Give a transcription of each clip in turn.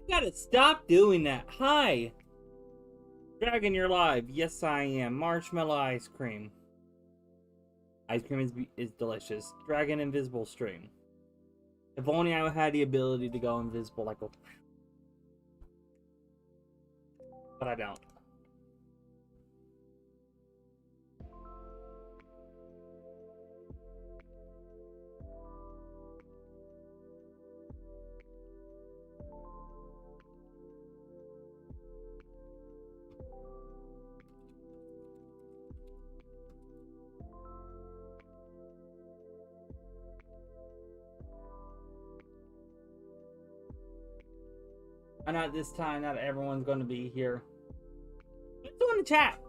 gotta stop doing that. Hi! Dragon, you're live. Yes, I am. Marshmallow ice cream. Ice cream is delicious. Dragon invisible stream. If only I had the ability to go invisible like a... But I don't. I know at this time not everyone's going to be here. Let's do in the chat.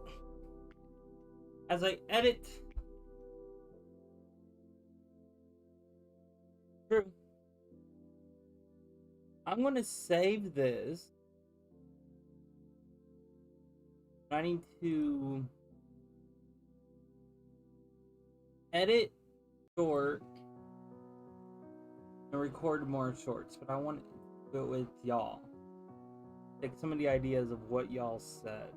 As I edit. True. I'm going to save this. I need to edit short and record more shorts, but I want to do it with y'all. Take some of the ideas of what y'all said.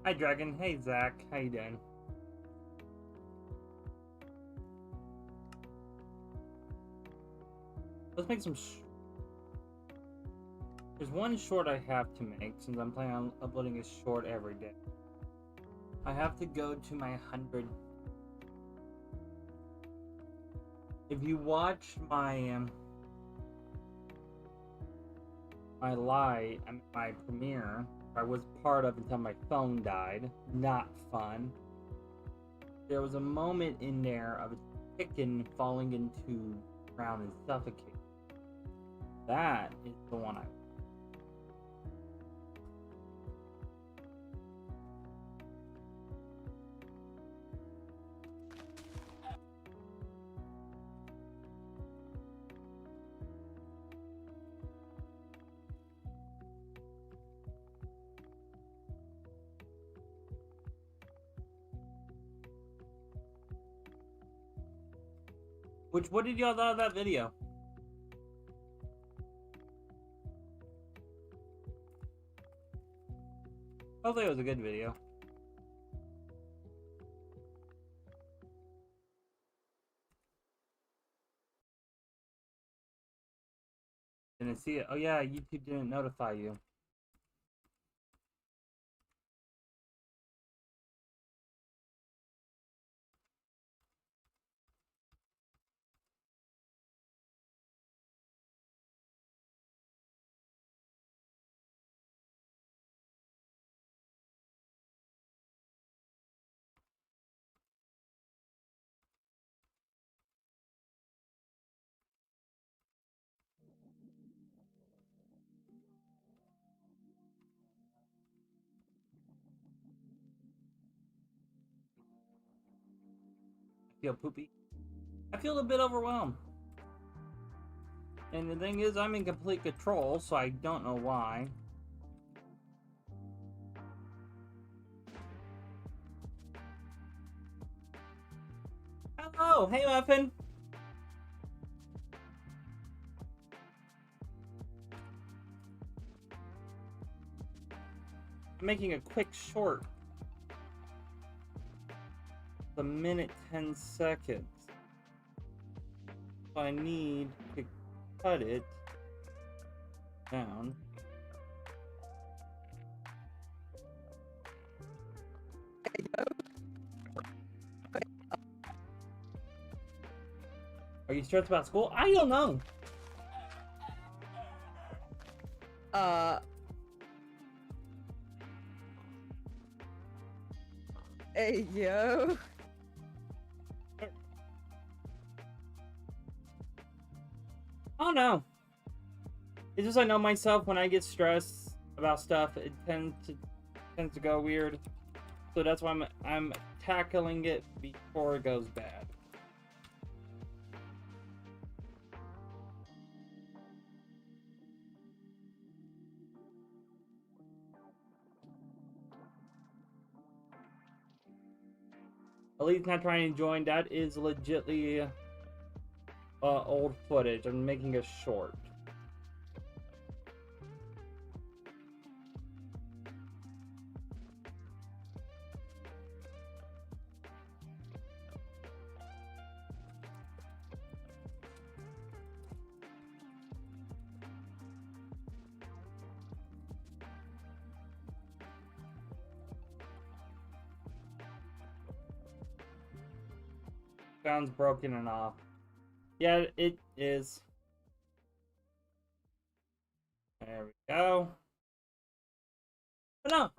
Hi, Dragon. Hey, Zach. How you doing? Let's make some... There's one short I have to make, since I'm planning on uploading a short every day. I have to go to my 100... If you watch my... my premiere, I was part of until my phone died. Not fun. There was a moment in there of a chicken falling into the ground and suffocating. That is the one I... What did y'all thought of that video? Hopefully it was a good video. Didn't see it. Oh yeah, YouTube didn't notify you. I feel poopy. I feel a bit overwhelmed. And the thing is, I'm in complete control, so I don't know why. Hello! Hey, Muffin! I'm making a quick short. It's 1 minute 10 seconds. So I need to cut it down. Are you stressed about school? I don't know. Hey, yo. don't know. It's just I know myself when I get stressed about stuff, it tends to go weird. So that's why I'm tackling it before it goes bad. Elite's not trying to join. That is legitly old footage. I'm making a short. Sounds broken and off. Yeah, it is. There we go. But no.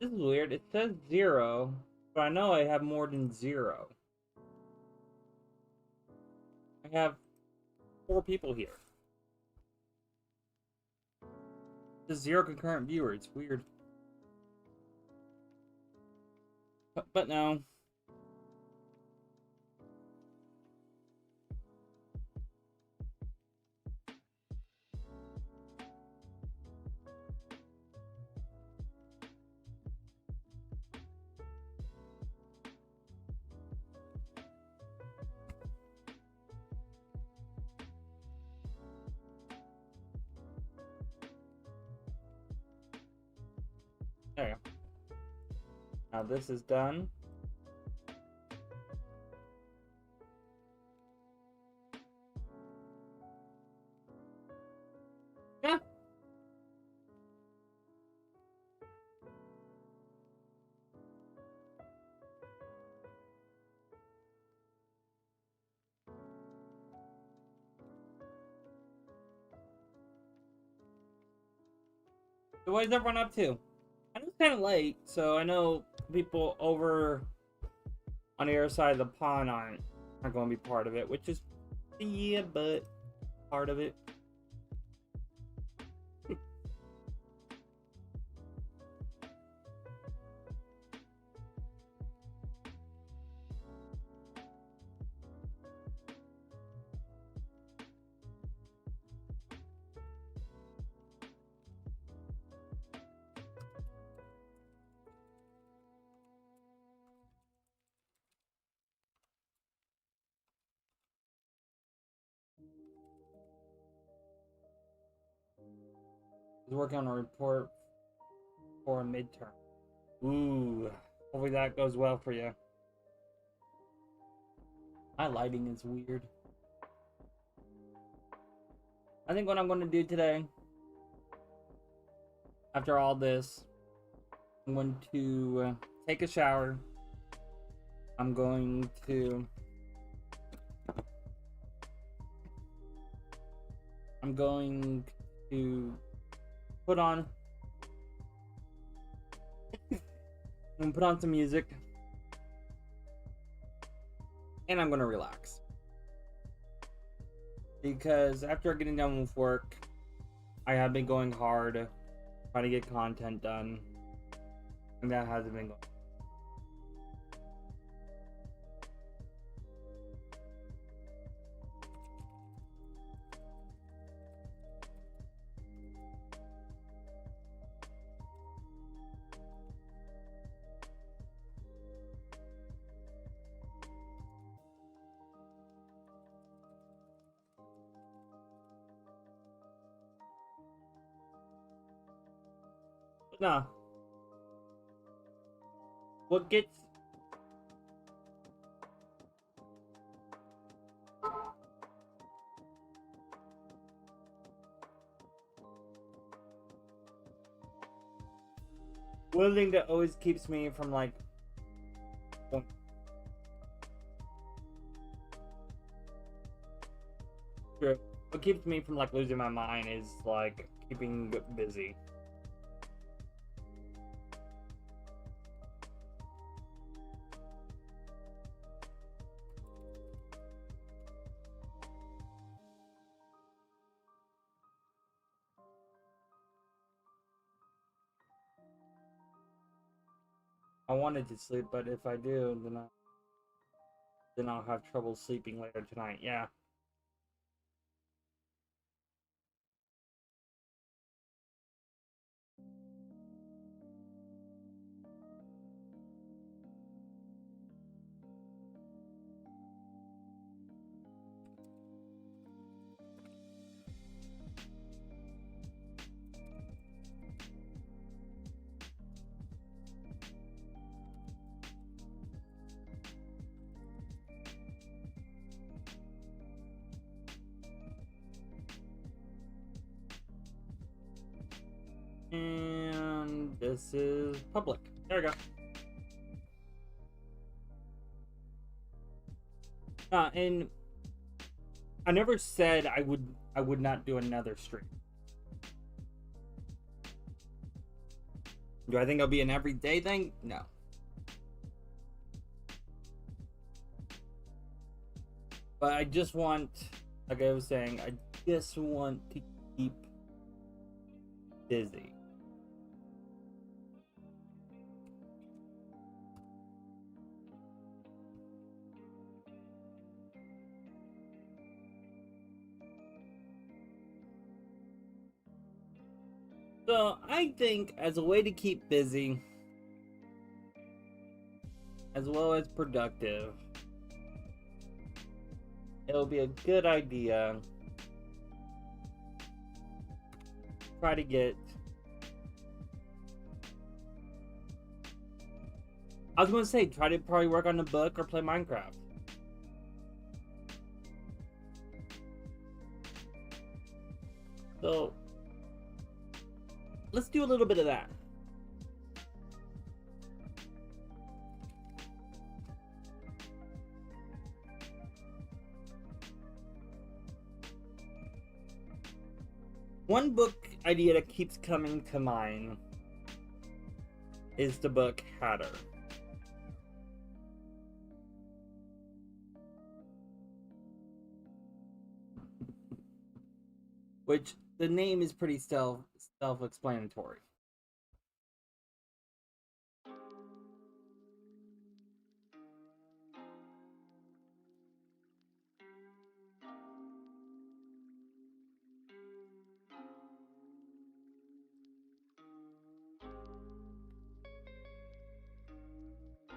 This is weird. It says 0, but I know I have more than 0. I have 4 people here. There's 0 concurrent viewers. It's weird. But no. There you go. Now this is done. Yeah. So what is everyone up to? I know it's kind of late, so I know people over on the other side of the pond aren't going to be part of it, which is, yeah, but part of it. He's working on a report for a midterm. Ooh, hopefully that goes well for you. My lighting is weird. I think what I'm going to do today, after all this, I'm going to take a shower. I'm going to put on some music, and I'm gonna relax, because after getting done with work, I have been going hard trying to get content done, and that hasn't been going. Nah. What gets one thing that always keeps me from like what keeps me from like losing my mind is like keeping busy. I wanted to sleep, but if I do, then I'll have trouble sleeping later tonight. Yeah. And this is public. There we go. And I never said I would not do another stream. Do I think it'll be an everyday thing? No. But I just want, like I was saying, I just want to keep busy. So I think as a way to keep busy, as well as productive, it'll be a good idea try to get, I was going to say, try to probably work on a book or play Minecraft. So let's do a little bit of that. One book idea that keeps coming to mind is the book Hatter. Which the name is pretty self-explanatory.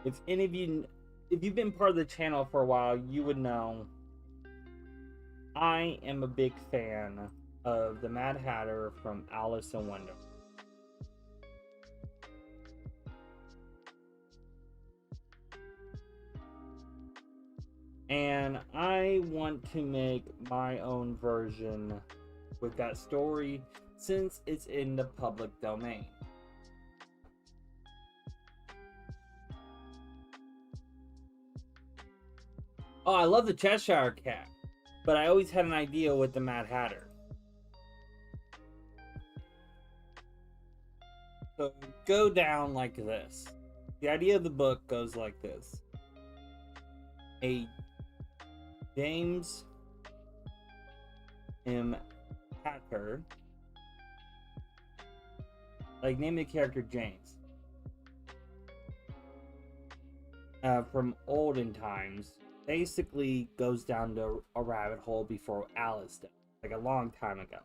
If any of you, if you've been part of the channel for a while, you would know I am a big fan of the Mad Hatter from Alice in Wonderland. And I want to make my own version with that story since it's in the public domain. Oh, I love the Cheshire Cat, but I always had an idea with the Mad Hatter. So go down like this. The idea of the book goes like this. A James M. Hatter, like name the character James, from olden times, basically goes down to a rabbit hole before Alice did, like a long time ago.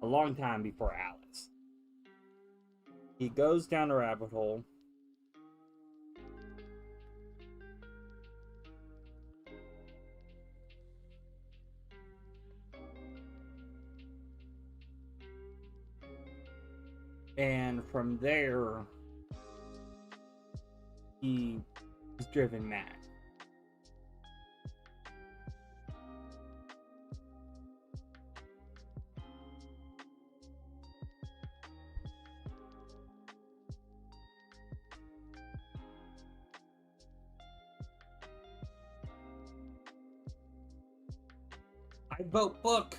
A long time before Alice. He goes down a rabbit hole. And from there, he is driven mad. I vote book.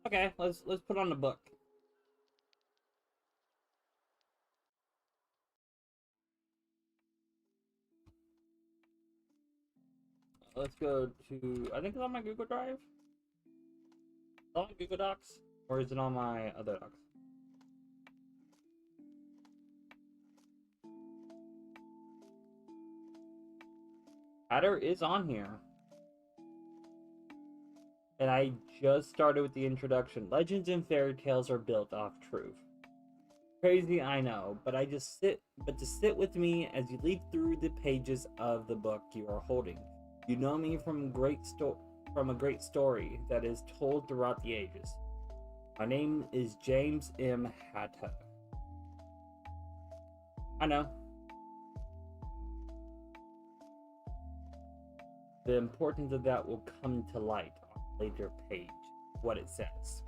Okay, let's put on the book. let's go to, I think it's on my Google Drive. Is it on Google Docs? Or is it on my other docs? Adder is on here. And I just started with the introduction. Legends and fairy tales are built off truth. Crazy, I know, but to sit with me as you leaf through the pages of the book you are holding. You know me from a great story that is told throughout the ages. My name is James M. Hatta. I know. The importance of that will come to light on a later page. What it says.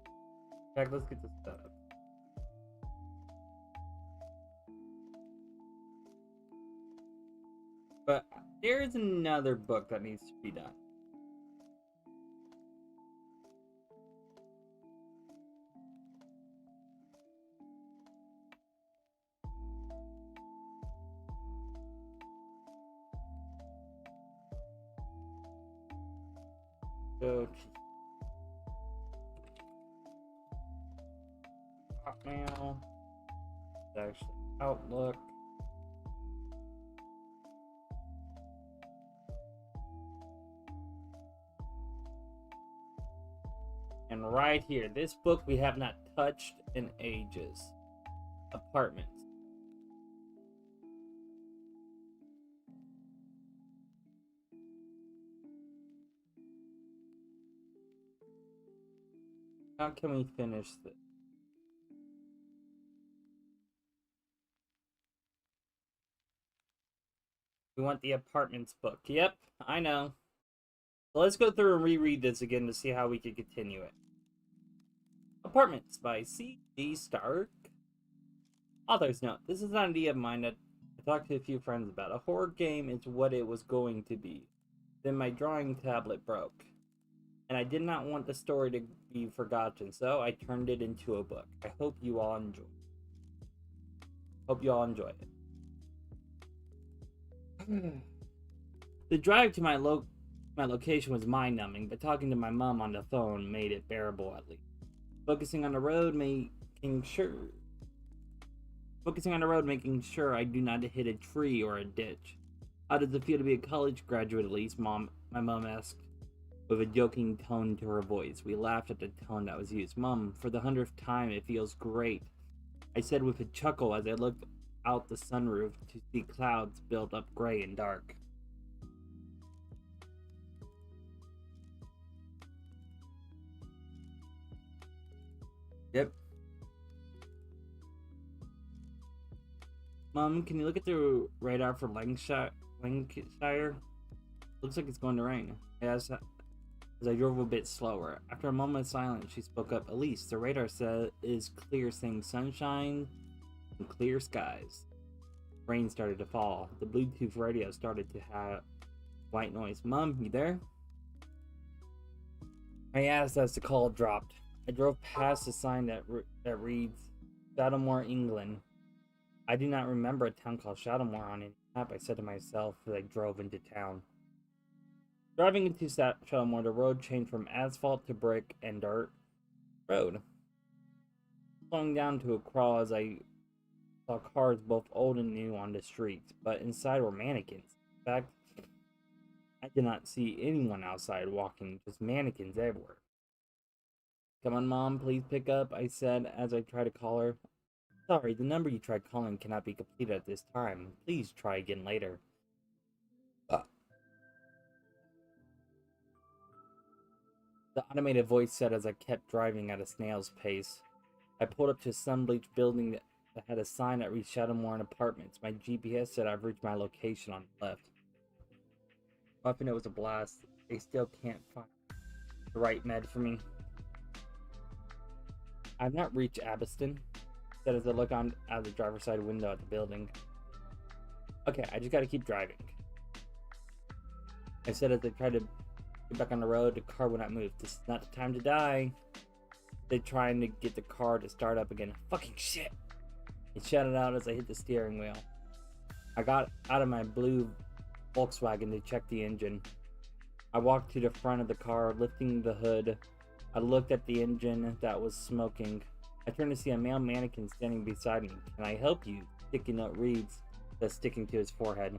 In fact, let's get this set up. But there's another book that needs to be done. Go to Hotmail. It's actually Outlook. And right here, this book we have not touched in ages. Apartments. How can we finish this? We want the apartments book. Yep, I know. So let's go through and reread this again to see how we can continue it. Apartments by C.G. Stark. Author's note. This is an idea of mine that I talked to a few friends about. A horror game is what it was going to be. Then my drawing tablet broke. And I did not want the story to be forgotten, so I turned it into a book. I hope you all enjoy it. The drive to my location was mind-numbing, but talking to my mom on the phone made it bearable at least. Focusing on the road, making sure I do not hit a tree or a ditch. How does it feel to be a college graduate at least, Mom? My mom asked, with a joking tone to her voice. We laughed at the tone that was used. Mom, for the 100th time, it feels great, I said with a chuckle as I looked out the sunroof to see clouds build up gray and dark. Yep. Mom, can you look at the radar for Lancashire? Looks like it's going to rain. I asked as I drove a bit slower. After a moment of silence, she spoke up. Elise, the radar says is clear, saying sunshine and clear skies. Rain started to fall. The Bluetooth radio started to have white noise. Mom, you there? I asked as the call dropped. I drove past a sign that reads Shadowmore, England. I do not remember a town called Shadowmore on any map, I said to myself as I drove into town. Driving into Shadowmore, the road changed from asphalt to brick and dirt road. Slowing down to a crawl as I saw cars both old and new on the streets, but inside were mannequins. In fact, I did not see anyone outside walking, just mannequins everywhere. Come on, Mom, please pick up, I said as I tried to call her. Sorry, the number you tried calling cannot be completed at this time. Please try again later. The automated voice said as I kept driving at a snail's pace. I pulled up to a sun-bleached building that had a sign that read Shadowmore Apartments. My GPS said I've reached my location on the left. Muffin, it was a blast. They still can't find the right med for me. I've not reached Abbotston, said as I look out the driver's side window at the building. Okay, I just gotta keep driving, I said as I tried to get back on the road. The car would not move. This is not the time to die. They're trying to get the car to start up again. Fucking shit! It shouted out as I hit the steering wheel. I got out of my blue Volkswagen to check the engine. I walked to the front of the car, lifting the hood. I looked at the engine that was smoking. I turned to see a male mannequin standing beside me. Can I help you? Sticky note reads, that's sticking to his forehead.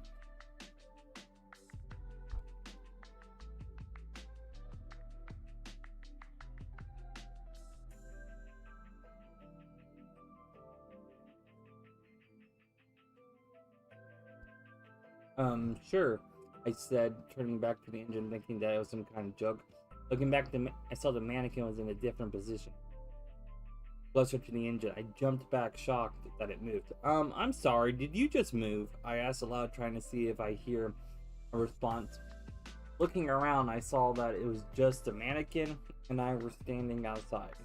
Sure, I said, turning back to the engine, thinking that it was some kind of joke. Looking back, I saw the mannequin was in a different position, closer to the engine. I jumped back, shocked that it moved. I'm sorry, did you just move? I asked aloud, trying to see if I hear a response. Looking around, I saw that it was just a mannequin, and I were standing outside.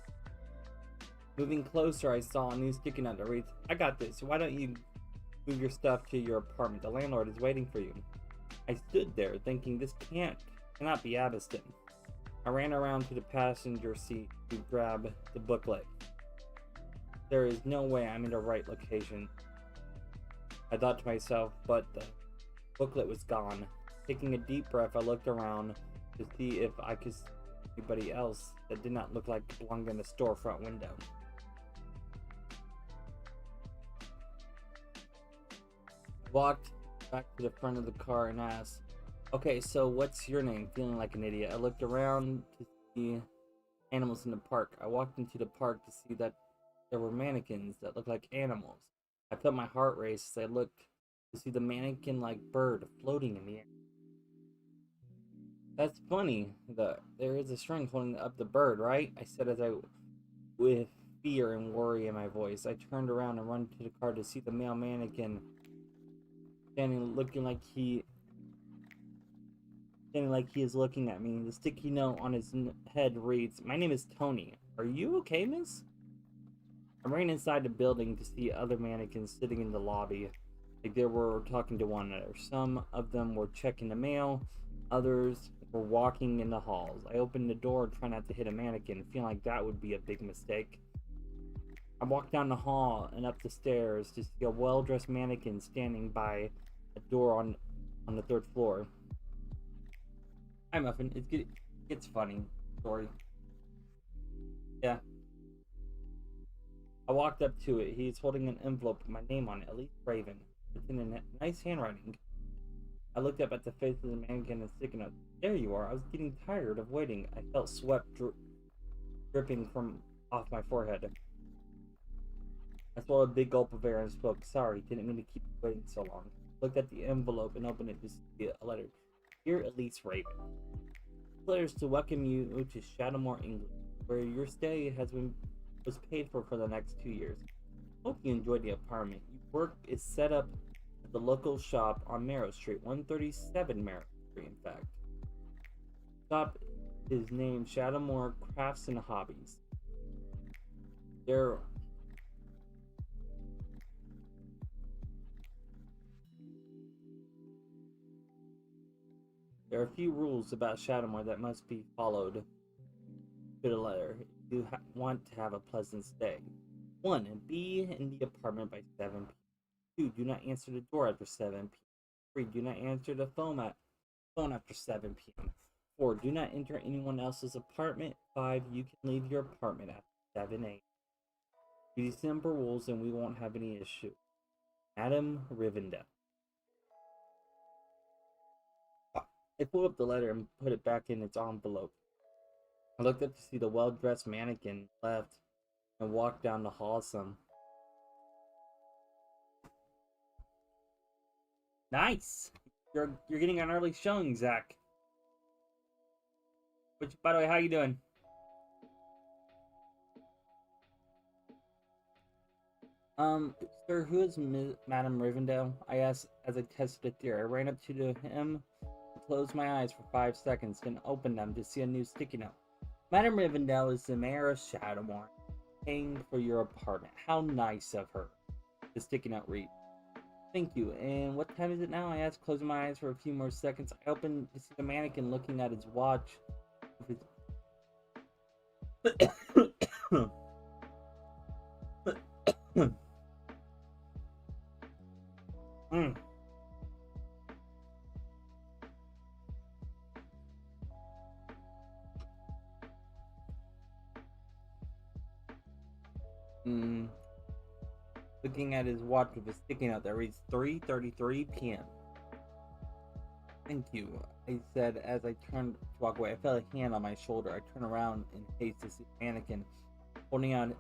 Moving closer, I saw a new sticky note that reads, I got this. Why don't you move your stuff to your apartment? The landlord is waiting for you. I stood there, thinking this cannot be Addiston. I ran around to the passenger seat to grab the booklet. There is no way I'm in the right location, I thought to myself, but the booklet was gone. Taking a deep breath, I looked around to see if I could see anybody else that did not look like it belonged in the storefront window. I walked back to the front of the car and asked, okay, so what's your name? Feeling like an idiot, I looked around to see animals in the park. I walked into the park to see that there were mannequins that looked like animals. I felt my heart race as I looked to see the mannequin-like bird floating in the air. That's funny. There is a string holding up the bird, right? I said with fear and worry in my voice. I turned around and ran to the car to see the male mannequin standing, standing like he is looking at me. The sticky note on his head reads, "My name is Tony. Are you okay, miss?" I ran inside the building to see other mannequins sitting in the lobby, like they were talking to one another. Some of them were checking the mail, others were walking in the halls. I opened the door, trying not to hit a mannequin, feeling like that would be a big mistake. I walked down the hall and up the stairs to see a well-dressed mannequin standing by a door on the third floor. Hi, Muffin. It's funny. Story. Yeah. I walked up to it. He's holding an envelope with my name on it, Elise Raven. It's in a nice handwriting. I looked up at the face of the mannequin and sticking up. There you are. I was getting tired of waiting. I felt sweat dripping from off my forehead. I swallowed a big gulp of air and spoke. Sorry, didn't mean to keep you waiting so long. Looked at the envelope and opened it to see a letter. Dear Elise Raven, this letter is to welcome you to Shadowmore, England, where your stay was paid for the next 2 years. Hope you enjoyed the apartment. Your work is set up at the local shop on Marrow Street, 137 Marrow Street, in fact. Shop is named Shadowmore Crafts and Hobbies. There are a few rules about Shadowmore that must be followed to the letter if you want to have a pleasant stay. 1. Be in the apartment by 7 p.m. 2. Do not answer the door after 7 p.m. 3. Do not answer the phone after 7 p.m. 4. Do not enter anyone else's apartment. 5. You can leave your apartment after 7 a.m. These simple rules and we won't have any issue. Adam Rivendell. I pulled up the letter and put it back in its envelope. I looked up to see the well-dressed mannequin left and walked down the hall some. Nice! You're getting an early showing, Zach. By the way, how you doing? Sir, who is Madame Rivendell? I asked as I tested the theory. I ran up to him, closed my eyes for 5 seconds, then opened them to see a new sticky note. Madame Rivendell is the mayor of Shadowmore, paying for your apartment. How nice of her. The sticky note reads. Thank you. And what time is it now? I asked, closing my eyes for a few more seconds. I opened to see the mannequin looking at his watch. looking at his watch with a sticky note that reads 3:33 p.m. Thank you, I said as I turned to walk away. I felt a hand on my shoulder. I turned around in haste to see a mannequin holding out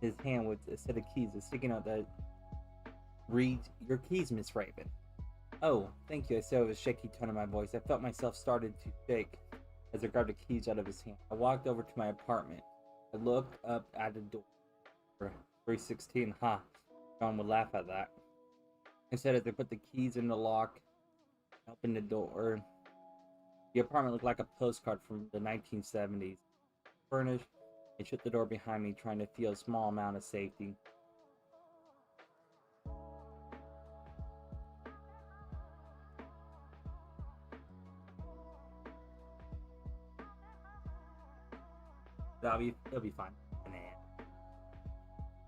his hand with a set of keys, a sticky note that reads, "Your keys, Miss Raven." "Oh, thank you," I said with a shaky tone in my voice. I felt myself started to shake as I grabbed the keys out of his hand. I walked over to my apartment. I looked up at the door. 316, huh? John would laugh at that. I said as I put the keys in the lock and opened the door. The apartment looked like a postcard from the 1970s. Furnished, I shut the door behind me, trying to feel a small amount of safety. It'll be fine.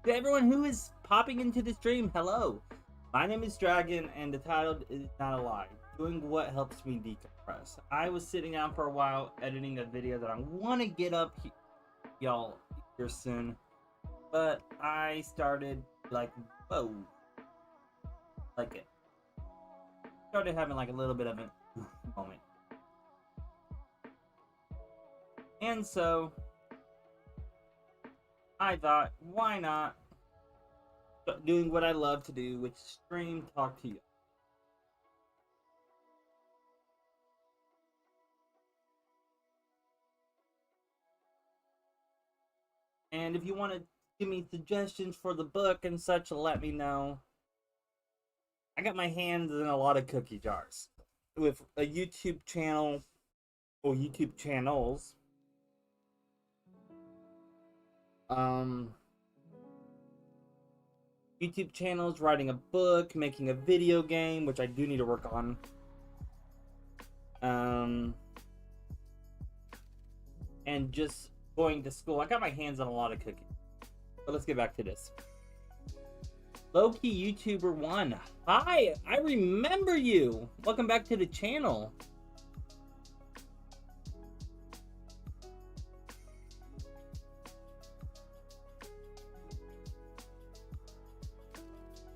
To everyone who is popping into the stream, hello. My name is Dragon, and the title is not a lie. Doing what helps me decompress. I was sitting down for a while editing a video that I want to get up y'all here soon, but I started like, whoa, like it. Started having like a little bit of a moment, and so I thought, why not doing what I love to do, which is stream, talk to you. And if you want to give me suggestions for the book and such, let me know. I got my hands in a lot of cookie jars with a YouTube channel or YouTube channels. YouTube channels, writing a book, making a video game, which I do need to work on. And just going to school. I got my hands on a lot of cookies. But let's get back to this. Low-key YouTuber 1. Hi, I remember you. Welcome back to the channel.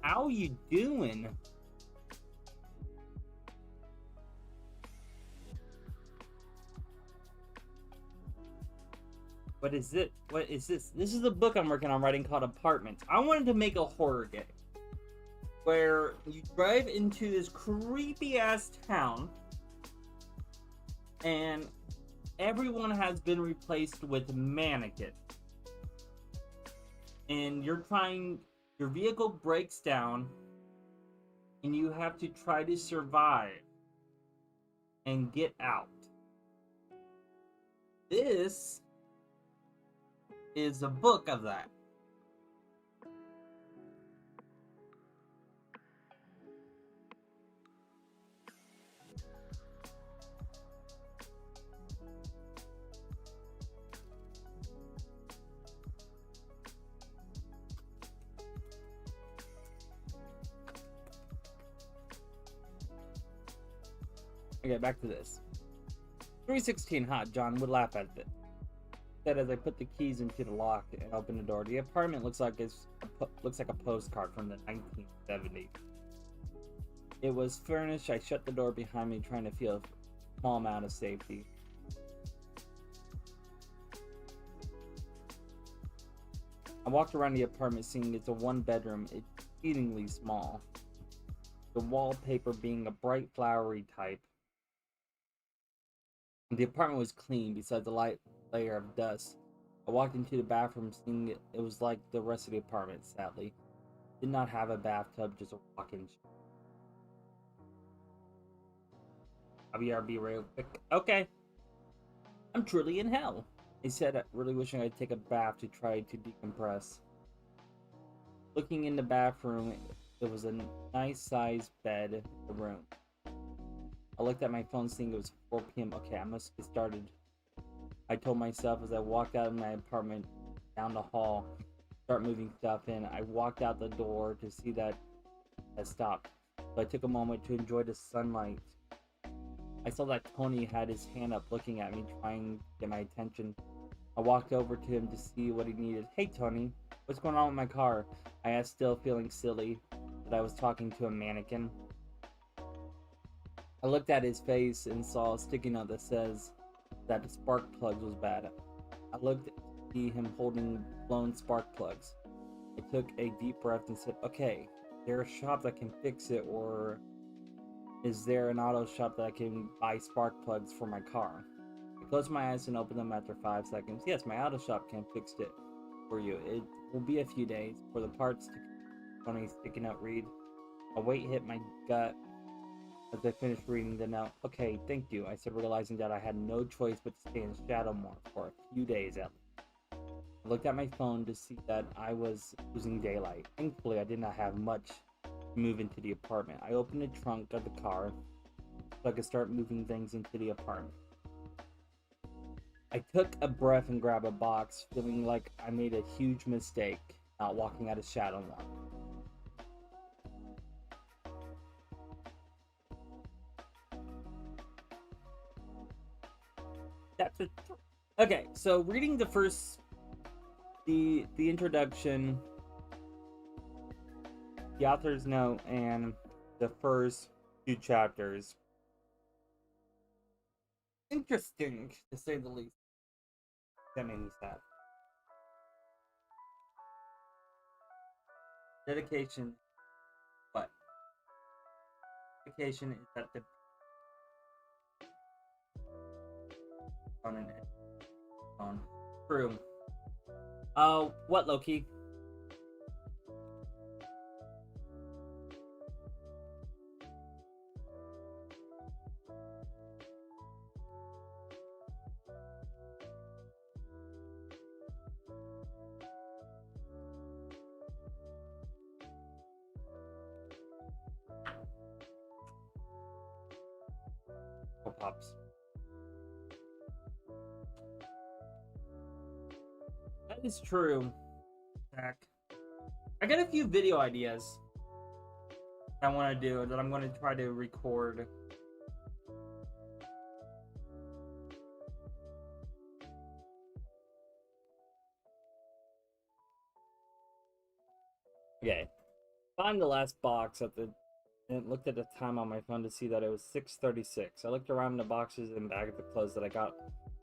How you doing? What is it? What is this? This is the book I'm working on writing called Apartments. I wanted to make a horror game where you drive into this creepy ass town and everyone has been replaced with mannequin. And your vehicle breaks down and you have to try to survive and get out. This is a book of that. Okay, back to this. 316 hot. John would laugh at it. Said as I put the keys into the lock and opened the door. The apartment looks like a postcard from the 1970s. It was furnished. I shut the door behind me, trying to feel a small amount of safety. I walked around the apartment, seeing it's a one-bedroom, exceedingly small. The wallpaper being a bright flowery type. The apartment was clean, besides a light layer of dust. I walked into the bathroom, seeing it was like the rest of the apartment, sadly. Did not have a bathtub, just a walk-in shower. BRB real quick. Okay. I'm truly in hell. I said, really wishing I'd take a bath to try to decompress. Looking in the bathroom, there was a nice sized bed in the room. I looked at my phone, seeing it was 4 p.m. Okay, I must get started. I told myself as I walked out of my apartment, down the hall, start moving stuff in. I walked out the door to see that had stopped. So I took a moment to enjoy the sunlight. I saw that Tony had his hand up looking at me, trying to get my attention. I walked over to him to see what he needed. Hey, Tony, what's going on with my car? I asked, still feeling silly that I was talking to a mannequin. I looked at his face and saw a sticky note that says that the spark plugs was bad. I looked to see him holding blown spark plugs. I took a deep breath and said, okay, is there a shop that can fix it, or is there an auto shop that I can buy spark plugs for my car? I closed my eyes and opened them after 5 seconds. Yes, my auto shop can fix it for you. It will be a few days for the parts to Tony sticking out read. A weight hit my gut as I finished reading the note. Okay, thank you, I said, realizing that I had no choice but to stay in shadow more for a few days at least. I looked at my phone to see that I was losing daylight. Thankfully, I did not have much to move into the apartment. I opened the trunk of the car so I could start moving things into the apartment. I took a breath and grabbed a box, feeling like I made a huge mistake not walking out of shadow more. Okay, so reading the introduction, the author's note, and the first 2 chapters. Interesting, to say the least. That made me sad. Dedication. What? Dedication is at the on an phone. True. What, Loki? Oh, pops. That is true, Zach. I got a few video ideas I want to do that I'm going to try to record. Okay. Find the last box at the and looked at the time on my phone to see that it was 6:36. I looked around the boxes and bag of the clothes that I got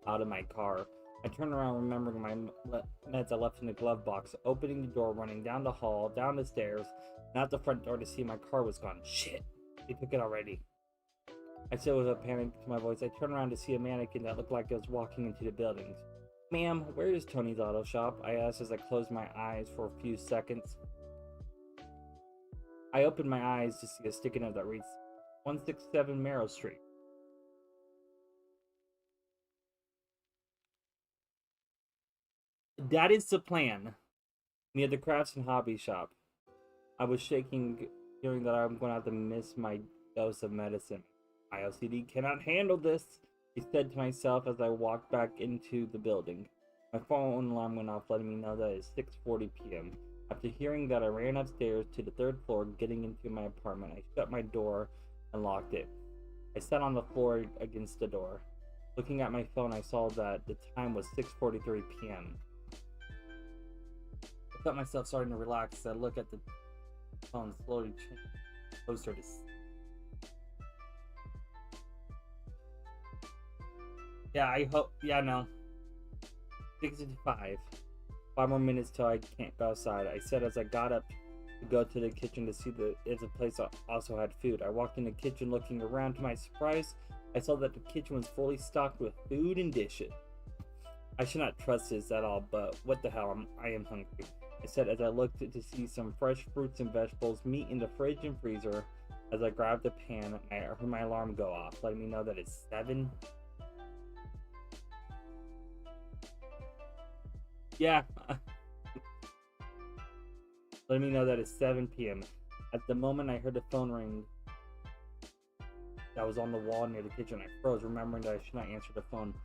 out of my car. I turned around, remembering my meds I left in the glove box, opening the door, running down the hall, down the stairs, and out the front door to see my car was gone. Shit, they took it already. I said with a panic to my voice. I turned around to see a mannequin that looked like it was walking into the building. Ma'am, where is Tony's auto shop? I asked as I closed my eyes for a few seconds. I opened my eyes to see a sticky note that reads 167 Merrill Street. That is the plan. Near the crafts and hobby shop. I was shaking, hearing that I'm going to have to miss my dose of medicine. My OCD cannot handle this, I said to myself as I walked back into the building. My phone alarm went off, letting me know that it's 6:40 p.m. After hearing that, I ran upstairs to the 3rd floor, getting into my apartment. I shut my door and locked it. I sat on the floor against the door. Looking at my phone, I saw that the time was 6:43 p.m. I felt myself starting to relax as I looked at the phone slowly closer to. Yeah, I hope. Yeah, no. 6:55. 5 more minutes till I can't go outside, I said as I got up to go to the kitchen to see if the place also had food. I walked in the kitchen looking around. To my surprise, I saw that the kitchen was fully stocked with food and dishes. I should not trust this at all, but what the hell, I am hungry, I said as I looked to see some fresh fruits and vegetables, meat in the fridge and freezer. As I grabbed the pan, I heard my alarm go off, letting me know that it's 7. Yeah. Letting me know that it's 7 p.m. At the moment I heard the phone ring that was on the wall near the kitchen, I froze, remembering that I should not answer the phone.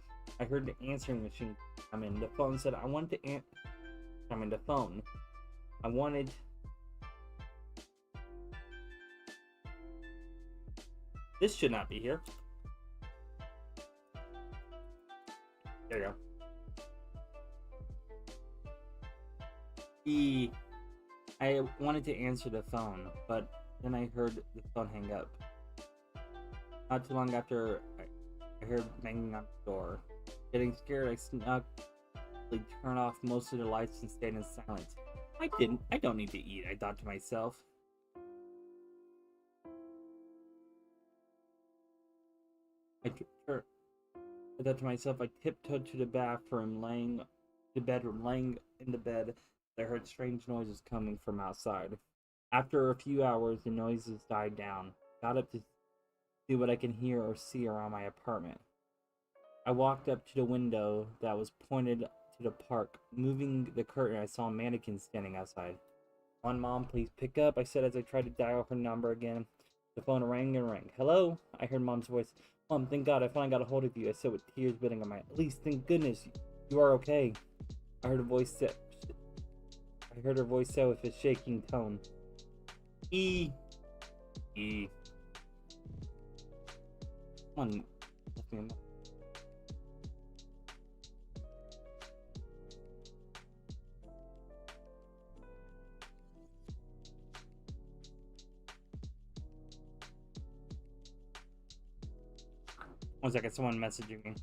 I heard the answering machine come in. The phone said, I wanted to come in the phone. I wanted. This should not be here. There you go. wanted to answer the phone, but then I heard the phone hang up. Not too long after, I heard banging on the door. Getting scared, I snuck turn off most of the lights and stayed in silence. I don't need to eat, I thought to myself. I thought to myself, I tiptoed to the bedroom, laying in the bed. I heard strange noises coming from outside. After a few hours, the noises died down. Got up to see what I can hear or see around my apartment. I walked up to the window that was pointed to the park. Moving the curtain, I saw a mannequin standing outside. "On, Mom, please pick up," I said as I tried to dial her number again. The phone rang and rang. "Hello?" I heard Mom's voice. "Mom, thank God I finally got a hold of you," I said with tears building on my eyes. "At least, thank goodness, you are okay." I heard her voice say with a shaking tone. E. Come on. One second, someone messaging me.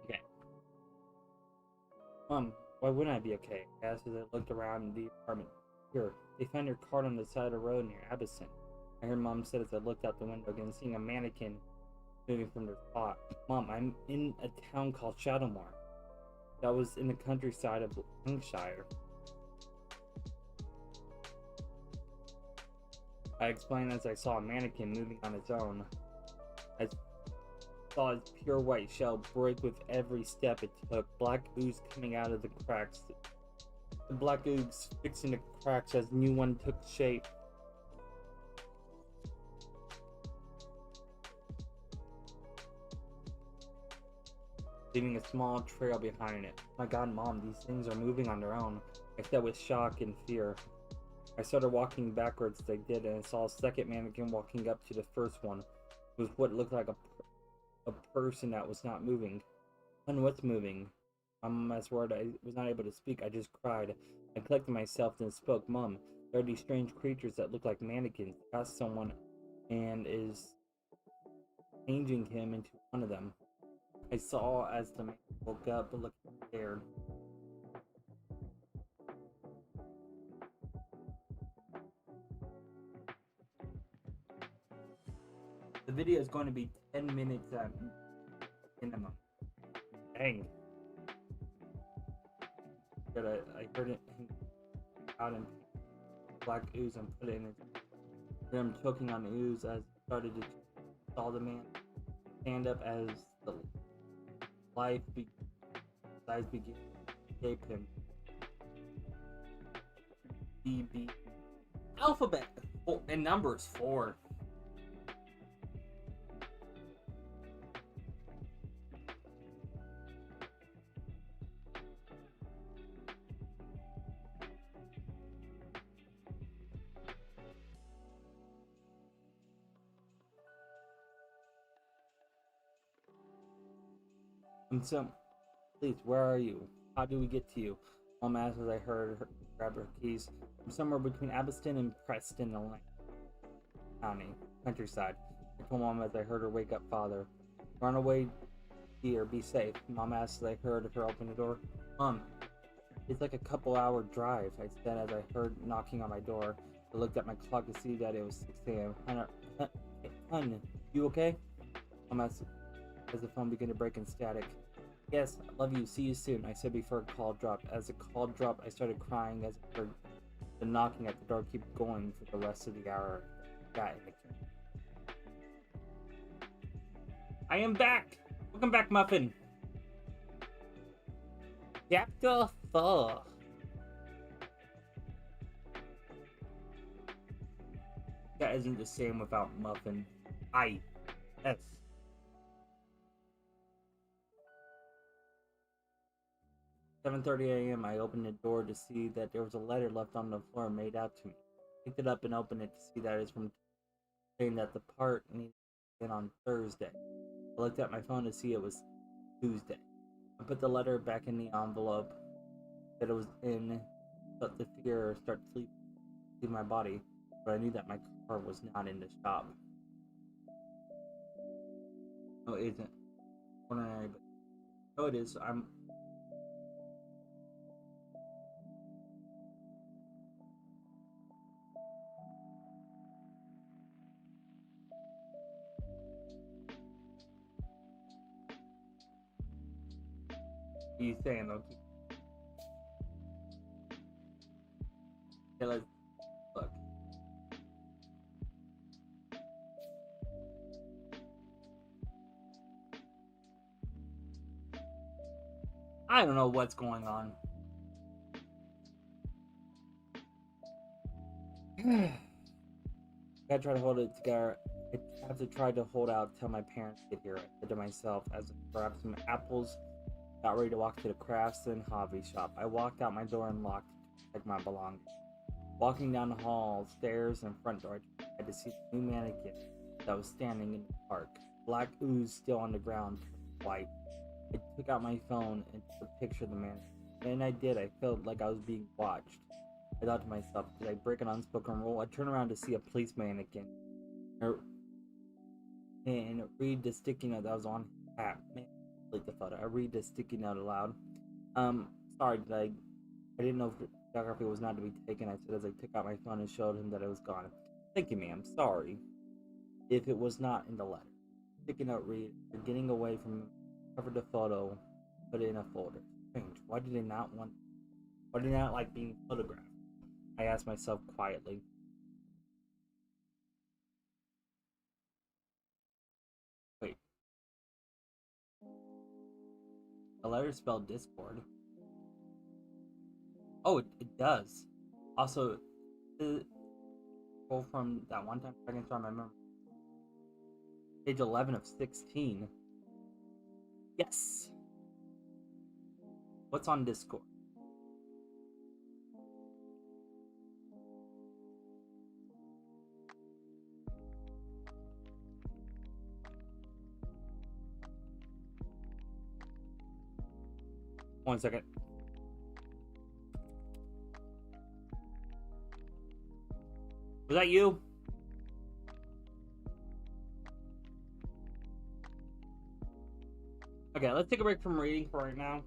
Okay. "Mom, why wouldn't I be okay?" I asked as I looked around the apartment. "Here, they found your card on the side of the road near Abyssin," I heard Mom say as I looked out the window again, seeing a mannequin moving from their spot. "Mom, I'm in a town called Shadowmore. That was in the countryside of Lancashire." I explained as I saw a mannequin moving on its own. I saw its pure white shell break with every step it took, black ooze coming out of the cracks. The black ooze fixing the cracks as new one took shape. Leaving a small trail behind it. "My God, Mom, these things are moving on their own," I said with shock and fear. I started walking backwards as I did, and I saw a second mannequin walking up to the first one with what looked like a person that was not moving. "Hun, what's moving?" Mom asked word. I was not able to speak. I just cried. I collected myself and spoke. "Mom, there are these strange creatures that look like mannequins. Got someone and is changing him into one of them." I saw as the man woke up, looking scared. The video is going to be 10 minutes at minimum. Dang. But I heard it out in black ooze and put it in him choking on the ooze as he started to saw the man stand up as the eyes began to escape him. BB alphabet and numbers 4. And so, "Please, where are you? How do we get to you?" Mom asked as I heard her grab her keys. "I'm somewhere between Abyssin and Preston, County, countryside," I told Mom as I heard her wake up father. "Run away, dear, be safe," Mom asked as I heard her open the door. "Mom, it's like a couple-hour drive," I said as I heard knocking on my door. I looked at my clock to see that it was 6 a.m. Hun, you okay?" Mom asked as the phone began to break in static. "Yes, I love you, see you soon," I said before a call dropped. As the call dropped, I started crying as I heard the knocking at the door keep going for the rest of the hour. I am back! Welcome back, Muffin! Chapter 4. That isn't the same without Muffin. Yes. 7:30 a.m. I opened the door to see that there was a letter left on the floor made out to me. I picked it up and opened it to see that it's from saying that the part needed to be on Thursday. I looked at my phone to see it was Tuesday. I put the letter back in the envelope that it was in, but the fear started to leave my body. But I knew that my car was not in the shop. No, it isn't ordinary, but no, it is. I'm. What are you saying, though? Okay, let's look. I don't know what's going on. I gotta try to hold it together. I have to try to hold out till my parents get here. I said to myself as I grabbed some apples, got ready to walk to the crafts and hobby shop. I walked out my door and locked to protect my belongings. Walking down the hall, stairs, and front door, I had to see the new mannequin that was standing in the park. Black ooze still on the ground, white. I took out my phone and took a picture of the mannequin. And I did. I felt like I was being watched. I thought to myself, did I break an unspoken rule? I turned around to see a police mannequin and read the sticky note that was on his hat. Man, delete the photo. I read the sticky note aloud. Sorry, I didn't know if photography was not to be taken. I said as I took out my phone and showed him that it was gone. Thank you, ma'am. Sorry if it was not in the letter. Sticky note read, you're getting away from me. Covered the photo, put it in a folder. Strange. Why did I not like being photographed? I asked myself quietly. Wait, the letter spelled Discord. Oh, it does. Also, scroll from that one time I can try my memory. Page 11 of 16. Yes. What's on Discord? One second. Was that you? Okay, let's take a break from reading for right now.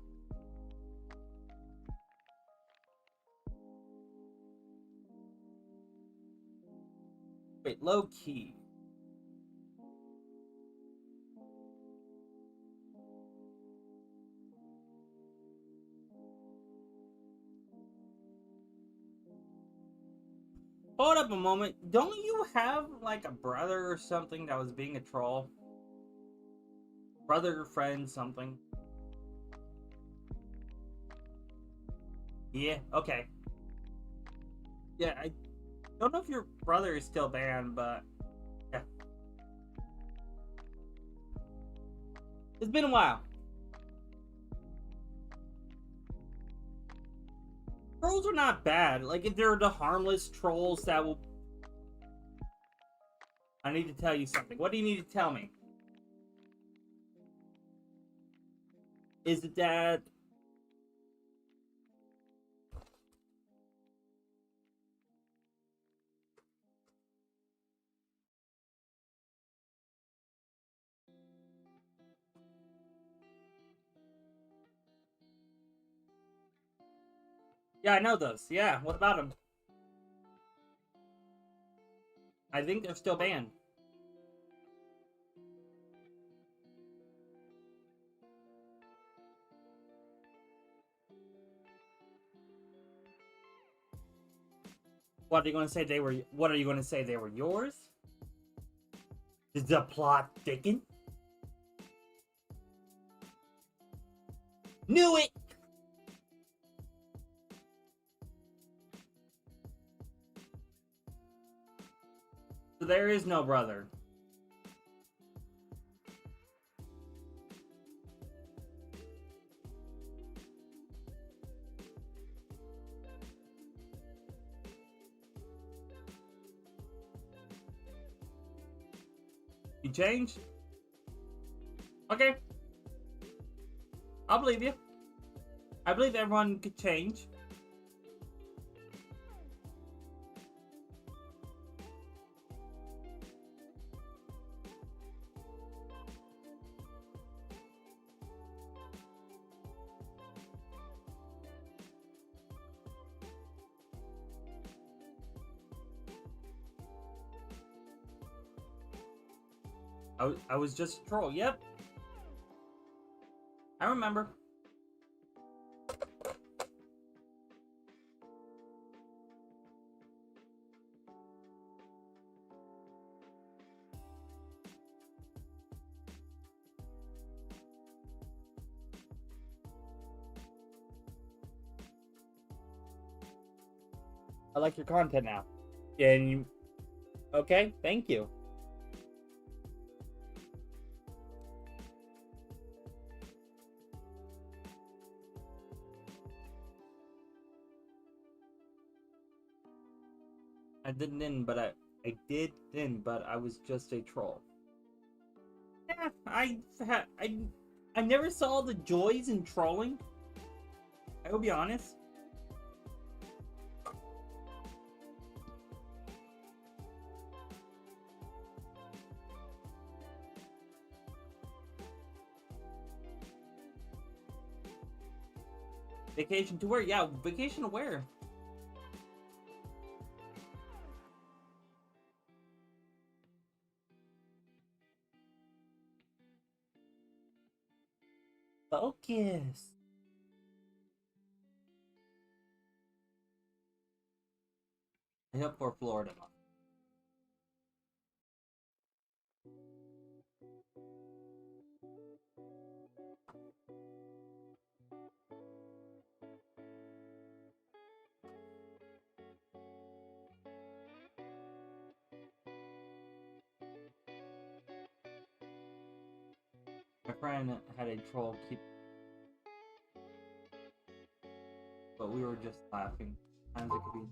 Wait, low key. Hold up a moment. Don't you have like a brother or something that was being a troll? Brother, friend, something? Yeah, okay. Yeah, I don't know if your brother is still banned, but yeah. It's been a while. Trolls are not bad. Like, if they're the harmless trolls that will... I need to tell you something. What do you need to tell me? Is it that... Yeah, I know those. Yeah, what about them? I think they're still banned. What are you going to say they were... What are you going to say they were yours? Is the plot thicken? Knew it! So there is no brother. You changed? Okay. I'll believe you. I believe everyone could change. I was just a troll. Yep. I remember. I like your content now. And you... Okay, thank you. I didn't, but I did then, but I was just a troll. Yeah, I never saw the joys in trolling. I will be honest. Vacation to where? Yeah, vacation to where? Focus. I hope for Florida. My friend had a troll keep, but we were just laughing. Sometimes it could be.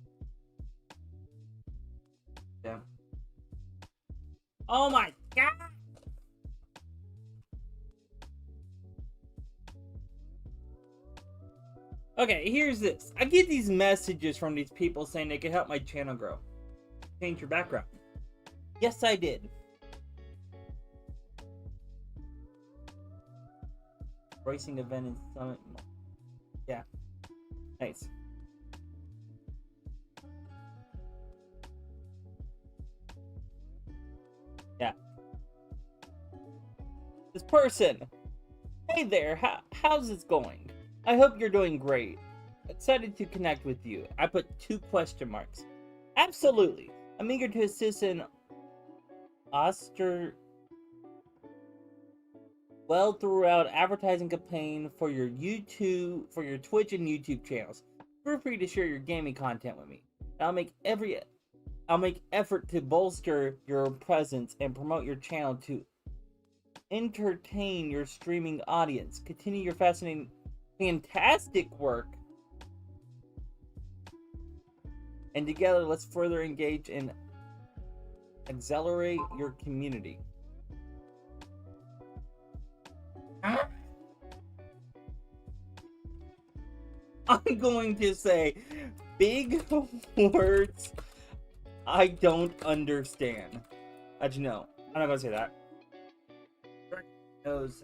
Yeah. Oh my god! Okay, here's this. I get these messages from these people saying they can help my channel grow. Change your background. Yes, I did. Racing event in Summit. Yeah. Nice. Yeah. This person. Hey there, how's this going? I hope you're doing great. Excited to connect with you. I put 2 question marks. Absolutely. I'm eager to assist in Oster well throughout advertising campaign for your YouTube, for your Twitch and YouTube channels. Feel free to share your gaming content with me. I'll make effort to bolster your presence and promote your channel to entertain your streaming audience. Continue your fascinating, fantastic work. And together, let's further engage and accelerate your community. I'm going to say big words I don't understand. How'd you know? I'm not going to say that. Knows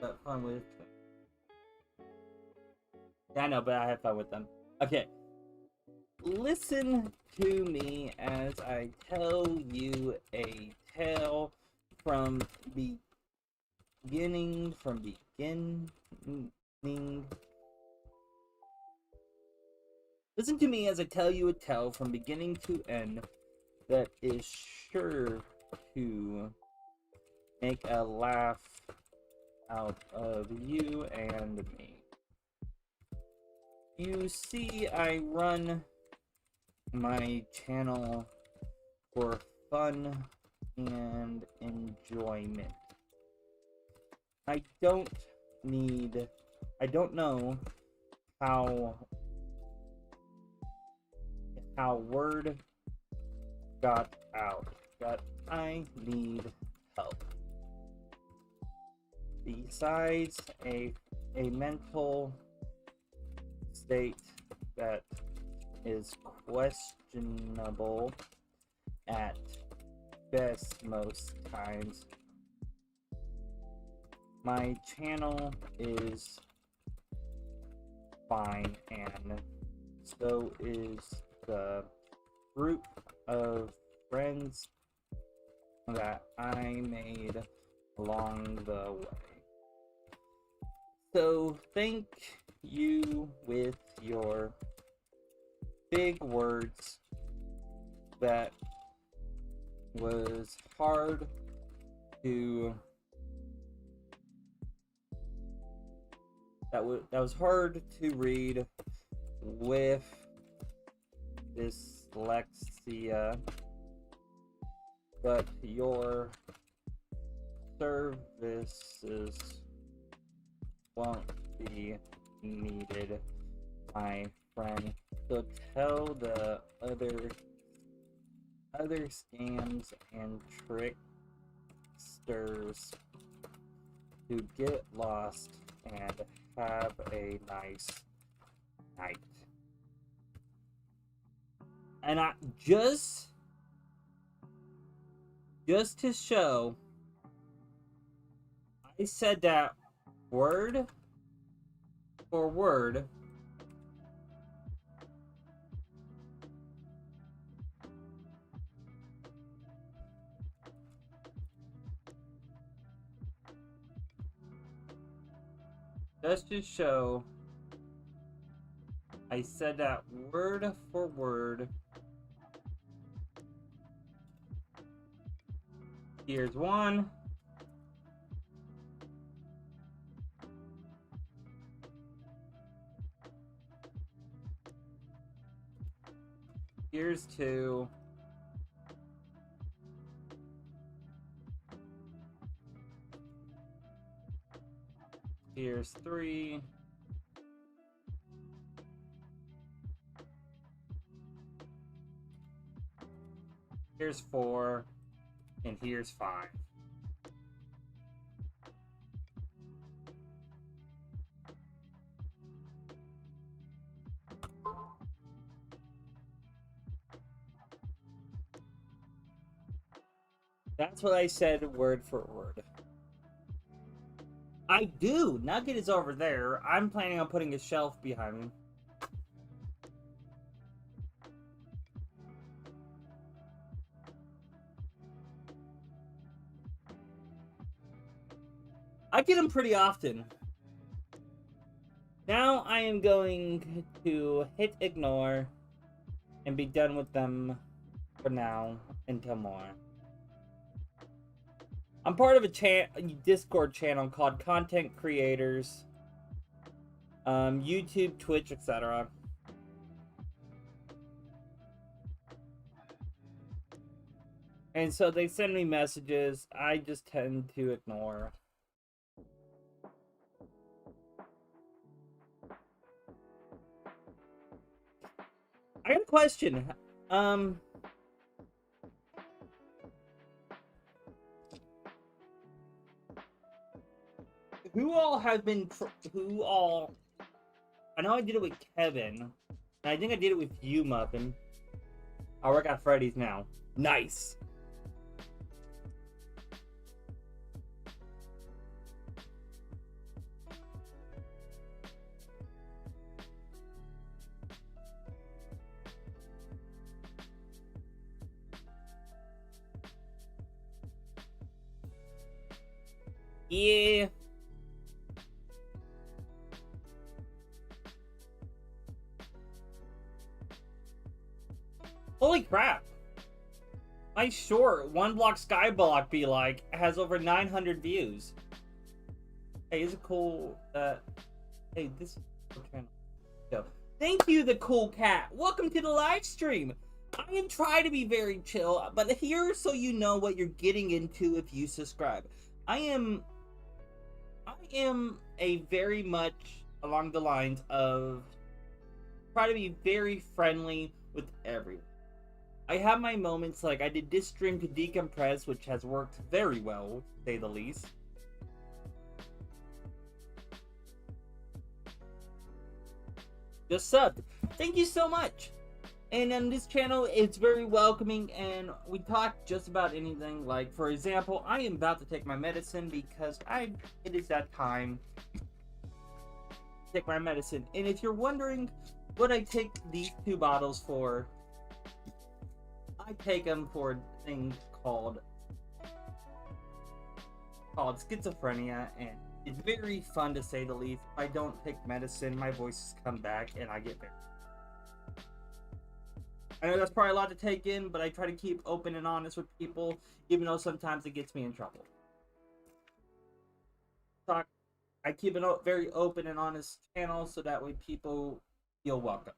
but fun with them. Yeah, I know, but I have fun with them. Okay. Listen to me as I tell you a tale from beginning. Listen to me as I tell you a tale from beginning to end that is sure to make a laugh out of you and me. You see, I run my channel for fun and enjoyment. I don't know how word got out. that I need help. Besides a mental state that is questionable at best most times, my channel is fine, and so is the group of friends that I made along the way. So thank you with your big words. That was hard to that was hard to read with dyslexia, but your services won't be needed, my friend. So tell the other scams and tricksters to get lost and have a nice night. And I just to show, I said that word for word. Just to show, I said that word for word. Here's one. Here's two. Here's three. Here's four. And here's five. That's what I said word for word. I do! Nugget is over there. I'm planning on putting a shelf behind me. I get them pretty often. Now I am going to hit ignore and be done with them for now until more. I'm part of a Discord channel called Content Creators, YouTube, Twitch, etc. And so they send me messages. I just tend to ignore. I got a question. Who all? I know I did it with Kevin. And I think I did it with you, Muffin. I work at Freddy's now. Nice. Yeah. Holy crap. My short, One Block Skyblock be like, has over 900 views. Hey, is it cool that... Hey, this is... So, thank you, the cool cat. Welcome to the live stream. I am trying to be very chill, but here so you know what you're getting into if you subscribe. I am a very much along the lines of try to be very friendly with everyone. I have my moments, like I did this stream to decompress, which has worked very well, to say the least. Just subbed. Thank you so much. And on this channel, it's very welcoming, and we talk just about anything. Like, for example, I am about to take my medicine because it is that time to take my medicine. And if you're wondering what I take these 2 bottles for, I take them for a thing called schizophrenia, and it's very fun, to say the least. If I don't take medicine, my voices come back and I get very... I know that's probably a lot to take in, but I try to keep open and honest with people, even though sometimes it gets me in trouble. I keep it very open and honest channel, so that way people feel welcome.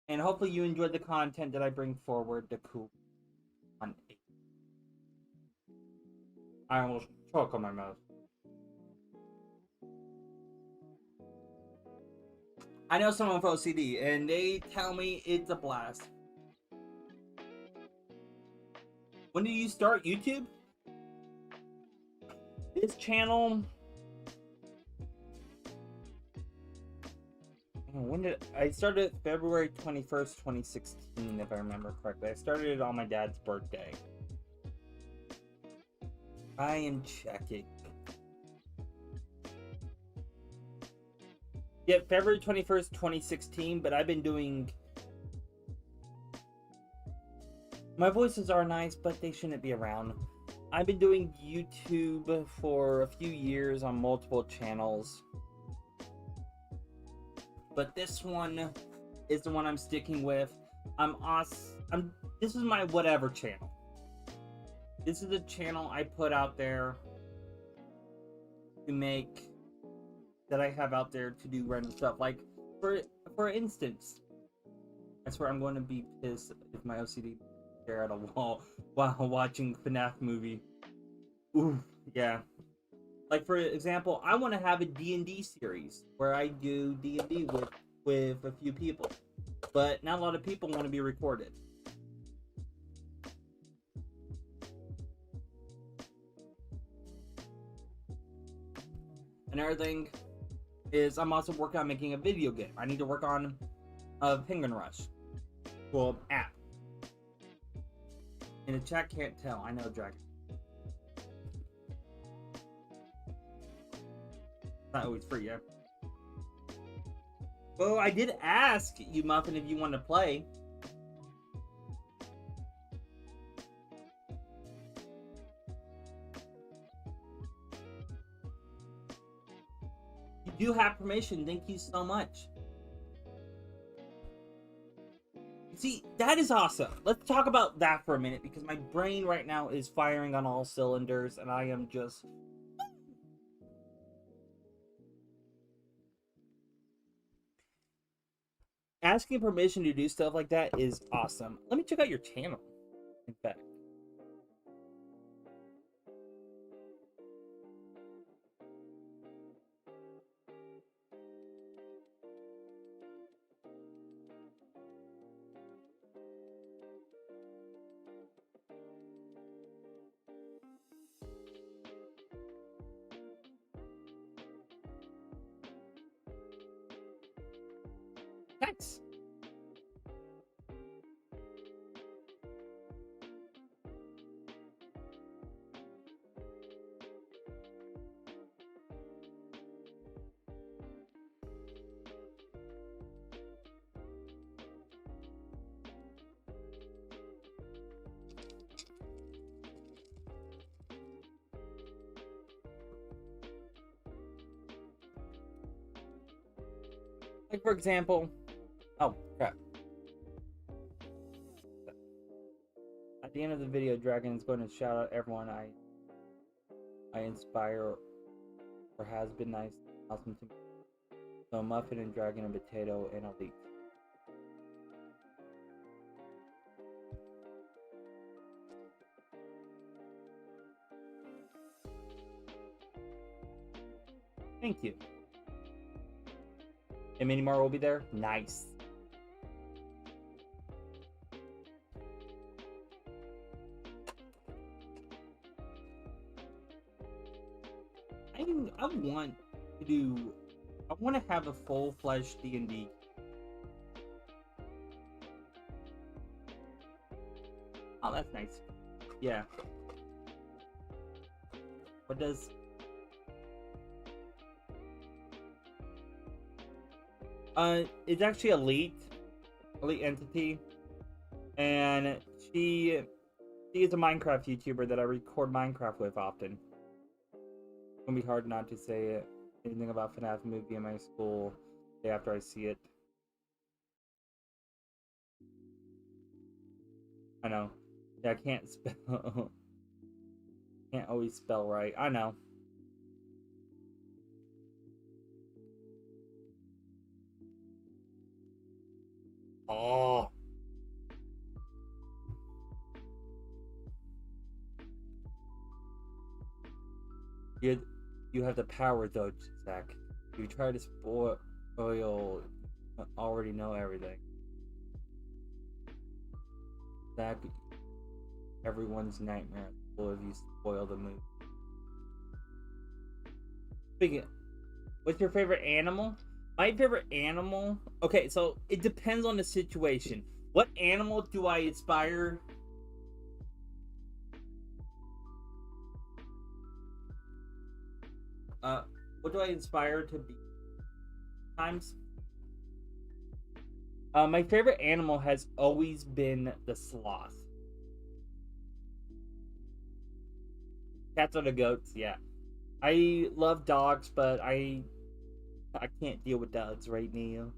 And hopefully you enjoyed the content that I bring forward to cool on 8. I almost choke on my mouth. I know someone with OCD, and they tell me it's a blast. When did you start YouTube? This channel... When did I started? February 21st, 2016, if I remember correctly. I started it on my dad's birthday. I am checking. Yeah, February 21st, 2016, but I've been doing... My voices are nice, but they shouldn't be around. I've been doing YouTube for a few years on multiple channels. But this one is the one I'm sticking with. This is my whatever channel. This is a channel I put out there to make... that I have out there to do random stuff. Like, for instance, I swear I'm going to be pissed if my OCD stare at a wall while watching FNAF movie. Ooh, yeah. Like, for example, I want to have a D&D series where I do D&D with a few people. But not a lot of people want to be recorded. Another thing is I'm also working on making a video game. I need to work on a Penguin Rush. Well, app. And the chat can't tell. I know, Dragon. Not always free, yeah. Well, I did ask you, Muffin, if you want to play. You do have permission. Thank you so much. See, that is awesome. Let's talk about that for a minute, because my brain right now is firing on all cylinders, and I am just... Asking permission to do stuff like that is awesome. Let me check out your channel, in fact. Thanks. Like, for example... Oh, crap. At the end of the video, Dragon is going to shout out everyone I inspire or has been nice, awesome to me. So Muffin and Dragon and Potato and Elite. Thank you. And many more will be there. Nice. I want to do. I want to have a full-fledged D&D. Oh, that's nice. Yeah. What does? It's actually elite entity, and she is a Minecraft YouTuber that I record Minecraft with often. It's gonna be hard not to say it. Anything about FNAF movie in my school day after I see it. I know. Yeah, I can't spell. Can't always spell right. I know. Oh. You have the power though, Zach. You try to spoil, already know everything. Zach, everyone's nightmare if you spoil the movie. Speaking, what's your favorite animal? My favorite animal? Okay, so it depends on the situation. What animal do I aspire? What do I aspire to be? Times. My favorite animal has always been the sloth. Cats or the goats, yeah. I love dogs, but I can't deal with dogs right now.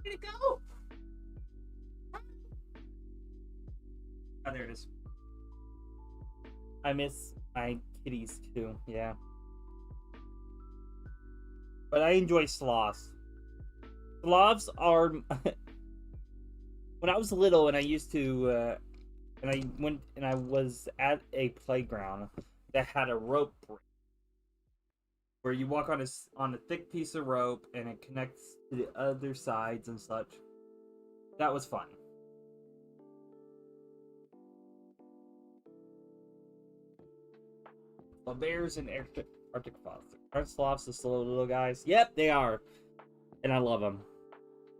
Where'd it go? Oh, there it is. I miss my kitties too, yeah. But I enjoy sloths. Sloths are. When I was little and I used to. And I went and I was at a playground that had a rope break where you walk on a thick piece of rope and it connects to the other sides and such. That was fun. Well, bears and Arctic fox. Are sloths the slow little guys? Yep, they are, and I love them.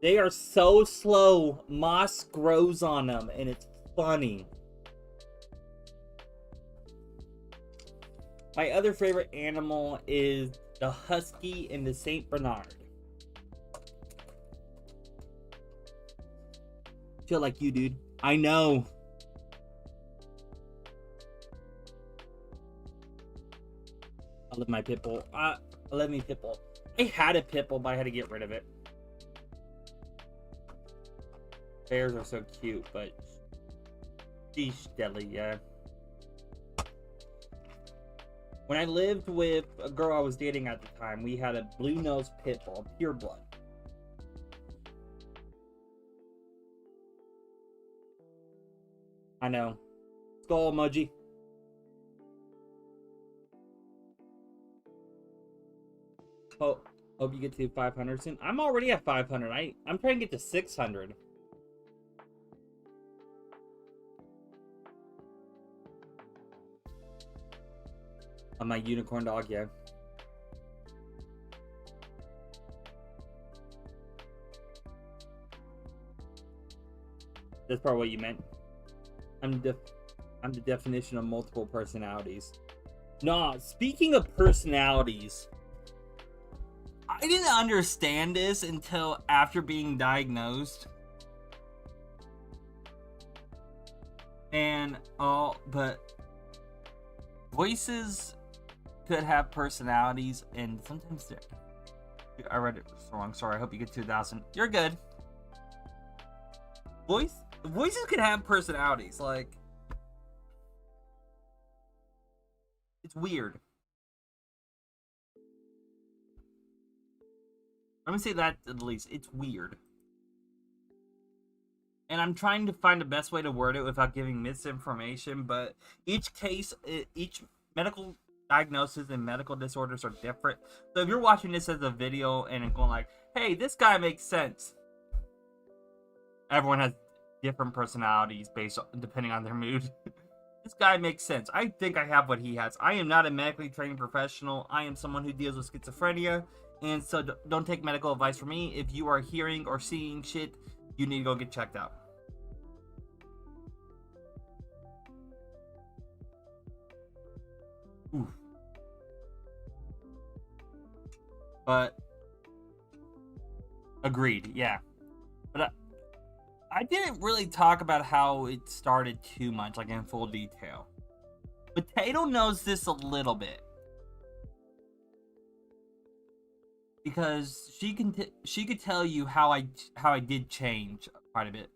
They are so slow. Moss grows on them, and it's funny. My other favorite animal is the husky and the Saint Bernard. Feel like you, dude. I know. I love my pit bull. I love me pit bull. I had a pit bull, but I had to get rid of it. Bears are so cute, but sheesh, deadly, yeah. When I lived with a girl I was dating at the time, we had a blue-nosed pit bull, pure blood. I know. Skull emoji. Hope you get to 500 soon. I'm already at 500. I'm trying to get to 600. On my unicorn dog, yeah. That's probably what you meant. I'm the definition of multiple personalities. Nah, speaking of personalities, I didn't understand this until after being diagnosed. And but voices could have personalities, and sometimes I read it wrong. Sorry. I hope you get 2,000. You're good. Voices could have personalities. Like, it's weird. Let me say that at least. It's weird. And I'm trying to find the best way to word it without giving misinformation, but each medical diagnosis and medical disorders are different. So if you're watching this as a video and going like, hey, this guy makes sense. Everyone has different personalities depending on their mood. This guy makes sense. I think I have what he has. I am not a medically trained professional. I am someone who deals with schizophrenia. And so don't take medical advice from me. If you are hearing or seeing shit, you need to go get checked out. Oof. But agreed, yeah. But I didn't really talk about how it started too much, like in full detail. Potato knows this a little bit. Because she could tell you how I did change quite a bit.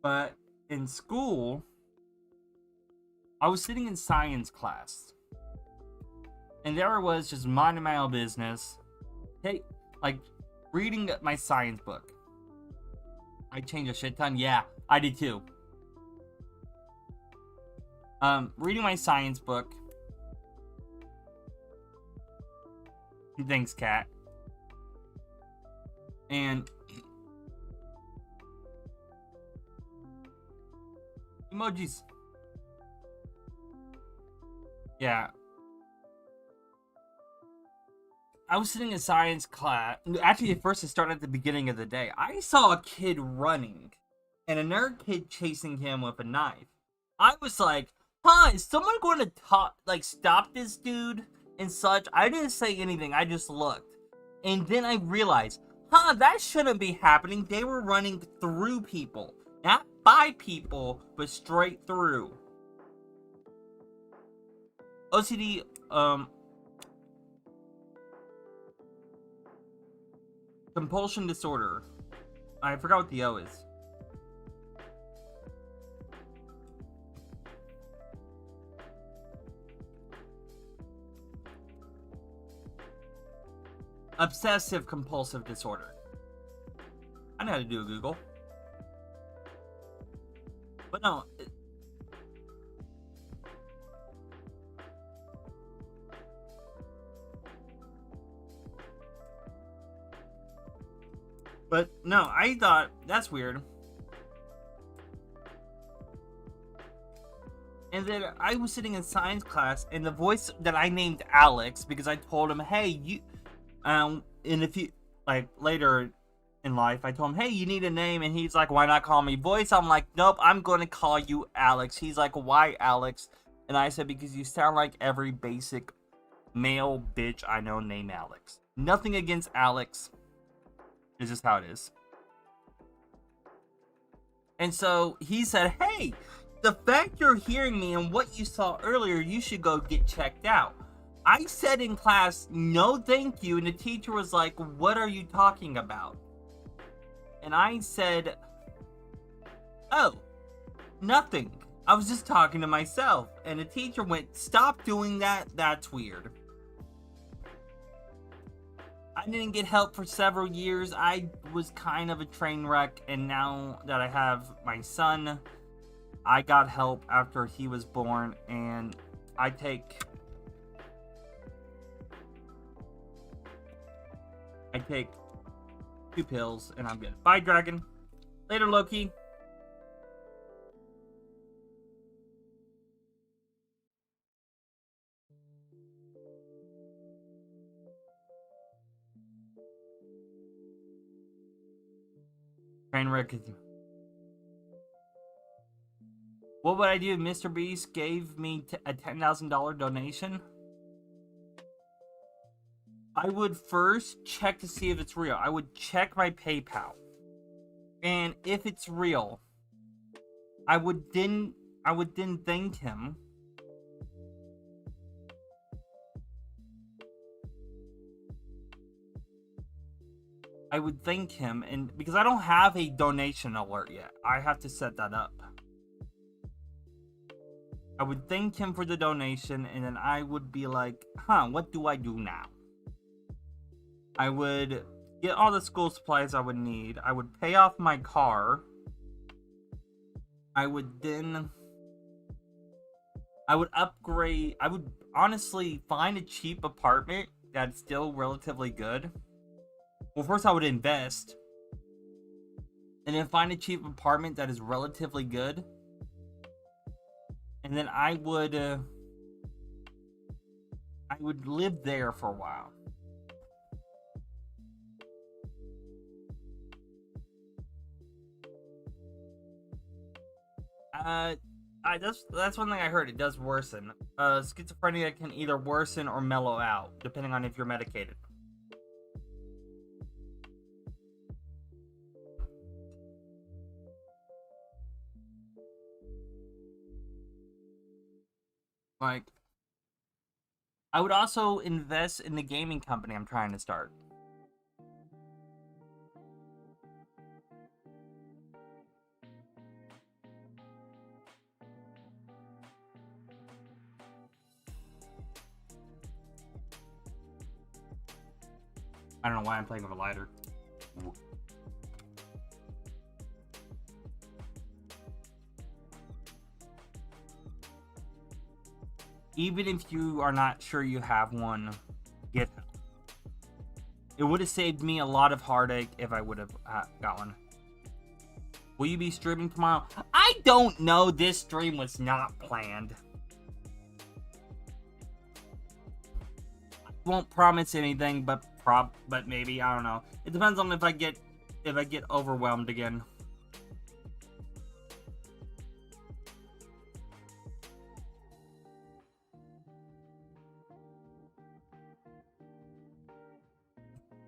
But in school, I was sitting in science class. And there I was, just minding my own business. Hey, like, reading my science book. I changed a shit ton. Yeah, I did too. Reading my science book. Thanks, cat. And emojis. Yeah. I was sitting in science class. Actually, at first it started at the beginning of the day. I saw a kid running and another kid chasing him with a knife. I was like, huh, is someone going to stop this dude and such? I didn't say anything. I just looked. And then I realized, huh, that shouldn't be happening. They were running through people. Not by people, but straight through. OCD, compulsion disorder. I forgot what the O is. Obsessive compulsive disorder. I know how to do a Google. But no. But no, I thought, that's weird. And then I was sitting in science class, and the voice that I named Alex, because I told him, hey, you, and if you, like, later in life, I told him, hey, you need a name, and he's like, why not call me Voice? I'm like, nope, I'm going to call you Alex. He's like, why Alex? And I said, because you sound like every basic male bitch I know named Alex. Nothing against Alex. It's just how it is. And so he said, hey, the fact you're hearing me and what you saw earlier, you should go get checked out. I said in class, no thank you, and the teacher was like, what are you talking about? And I said, oh, nothing. I was just talking to myself. And the teacher went, stop doing that, that's weird. I didn't get help for several years. I was kind of a train wreck, and now that I have my son, I got help after he was born, and I take 2 pills, and I'm good. Bye, Dragon. Later, Loki. Trainwreck. What would I do if Mr. Beast gave me a $10,000 donation? I would first check to see if it's real. I would check my PayPal. And if it's real, I would then thank him. I would thank him, and because I don't have a donation alert yet, I have to set that up. I would thank him for the donation, and then I would be like, huh, what do I do now? I would get all the school supplies I would need. I would pay off my car. I would then I would upgrade. I would honestly find a cheap apartment that's still relatively good. Well, first I would invest, and then find a cheap apartment that is relatively good, and then I would live there for a while. That's one thing I heard. It does worsen. Schizophrenia can either worsen or mellow out, depending on if you're medicated. Like, I would also invest in the gaming company I'm trying to start. I don't know why I'm playing with a lighter. Even if you are not sure you have one, get help. It would have saved me a lot of heartache if I would have got one. Will you be streaming tomorrow? I don't know. This stream was not planned. I won't promise anything, but maybe, I don't know. It depends on if I get overwhelmed again.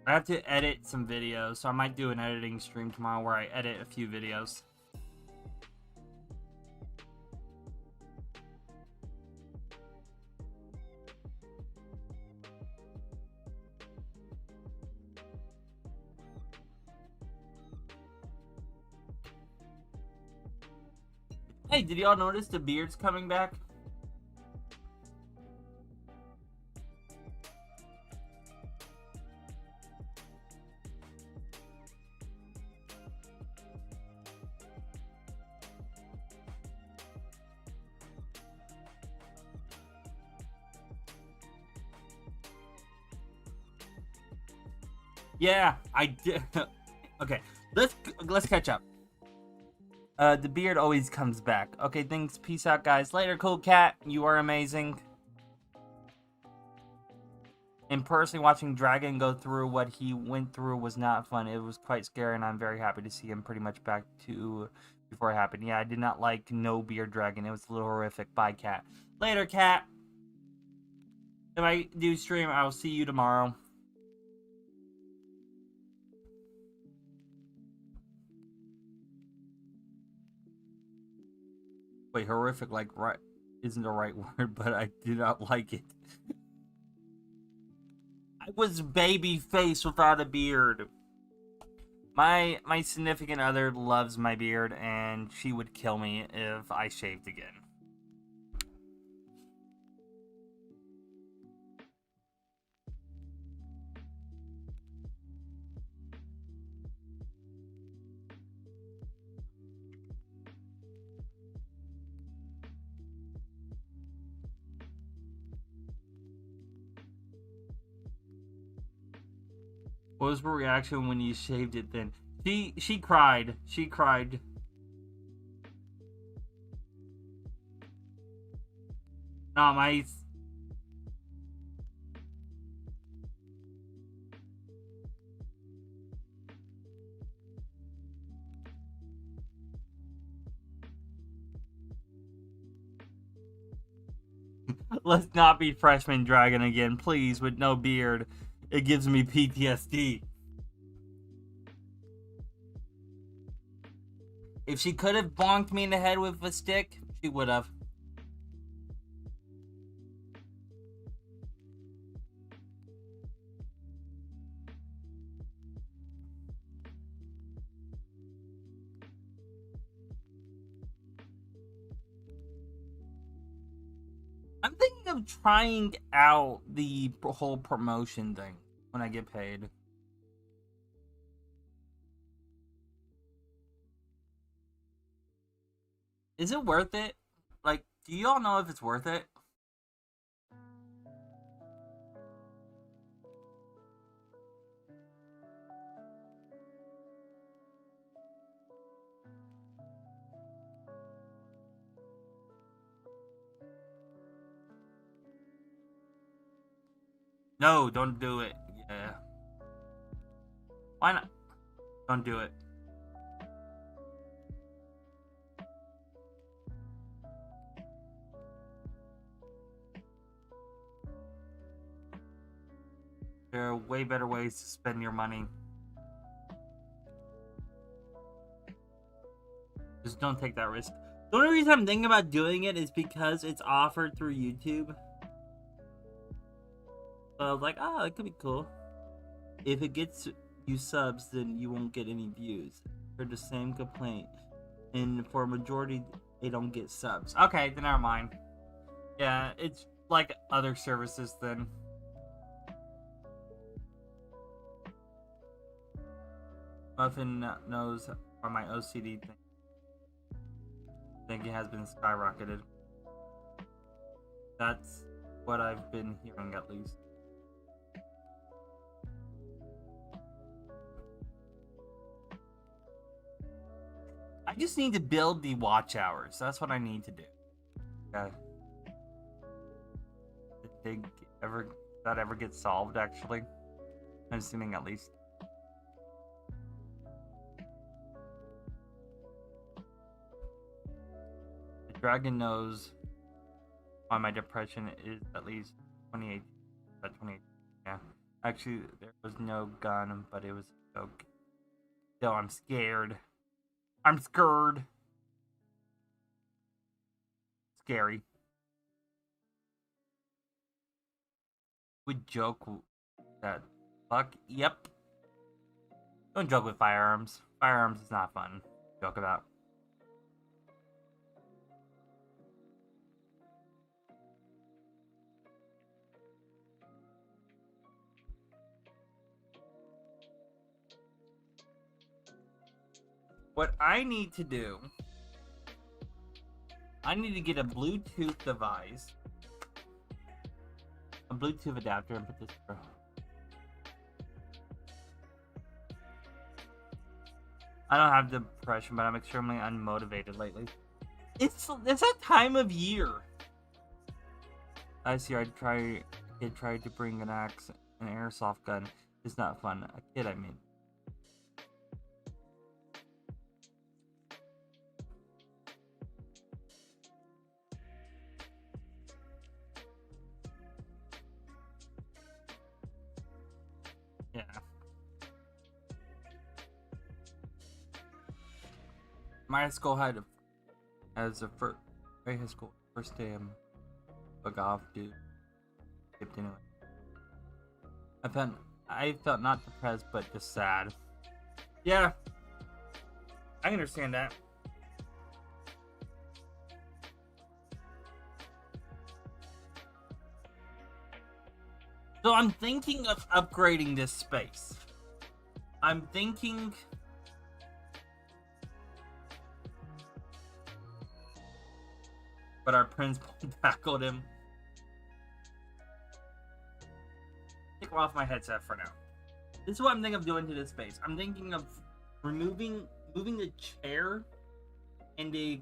I have to edit some videos, so I might do an editing stream tomorrow where I edit a few videos. Hey, did y'all notice the beard's coming back? Yeah, I did. Okay, let's catch up. The beard always comes back. Okay, thanks. Peace out, guys. Later, cool cat. You are amazing. And personally, watching Dragon go through what he went through was not fun. It was quite scary, and I'm very happy to see him pretty much back to before it happened. Yeah, I did not like No Beard Dragon. It was a little horrific. Bye, cat. Later, cat. If I do stream, I will see you tomorrow. Wait, horrific, like, right, isn't the right word, but I did not like it. I was baby face without a beard. My significant other loves my beard, and she would kill me if I shaved again. What was her reaction when you shaved it then? She cried. She cried. No, my... Let's not be freshman dragon again, please, with no beard. It gives me PTSD. If she could have bonked me in the head with a stick, she would have. I'm thinking of trying out the whole promotion thing when I get paid. Is it worth it? Like, Do you all know if it's worth it? No, don't do it. Yeah. Why not? Don't do it. There are way better ways to spend your money. Just don't take that risk. The only reason I'm thinking about doing it is because it's offered through YouTube. So I was like, oh, it could be cool. If it gets you subs, then you won't get any views. Heard the same complaint. And for a majority, they don't get subs. Okay, then never mind. Yeah, it's like other services then. Muffin knows on my OCD thing. I think it has been skyrocketed. That's what I've been hearing at least. I just need to build the watch hours. That's what I need to do. Okay. Did that ever get solved actually? I'm assuming at least. The dragon knows why my depression is at least 28. 28. Yeah. Actually, there was no gun, but it was a joke. Still, I'm scared. I'm scared. Scary. Would joke that. Fuck. Yep. Don't joke with firearms. Firearms is not fun to joke about. What I need to do, I need to get a Bluetooth device, a Bluetooth adapter, and put this through. I don't have depression, but I'm extremely unmotivated lately. It's that time of year. Last year, I tried to bring an axe, an airsoft gun. It's not fun. A kid, I mean. Yeah. My school had as a first, my high school first day bug off, dude. Skipped anyway. I felt not depressed, but just sad. Yeah, I understand that. So I'm thinking of upgrading this space. I'm thinking. But our principal tackled him. Take off my headset for now. This is what I'm thinking of doing to this space. I'm thinking of moving the chair and the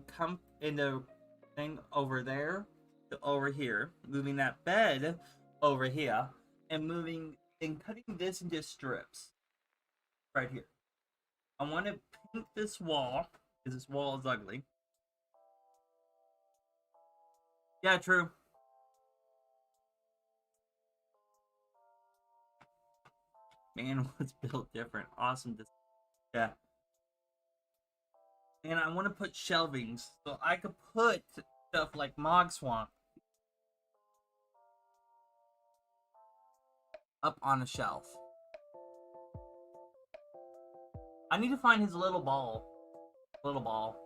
thing over there to over here. Moving that bed over here and cutting this into strips right here. I want to paint this wall because this wall is ugly. Yeah, true. Man was built different. Awesome. Yeah. And I want to put shelvings so I could put stuff like Mog Swamp up on a shelf. I need to find his little ball. Little ball.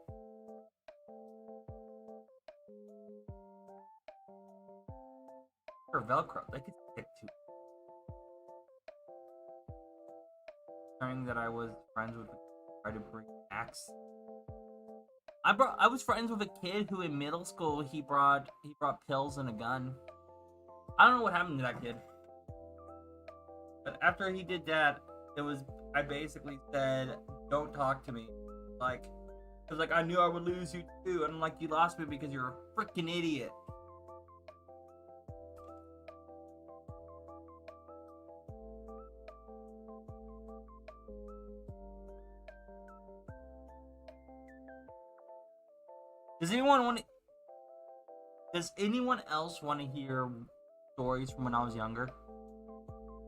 Or Velcro. They could stick to. Saying that I was friends with the try to bring axe. I was friends with a kid who in middle school he brought pills and a gun. I don't know what happened to that kid. But after he did that, I basically said, "Don't talk to me." Like, cause like I knew I would lose you too, and I'm like, you lost me because you're a freaking idiot. Does anyone else want to hear stories from when I was younger?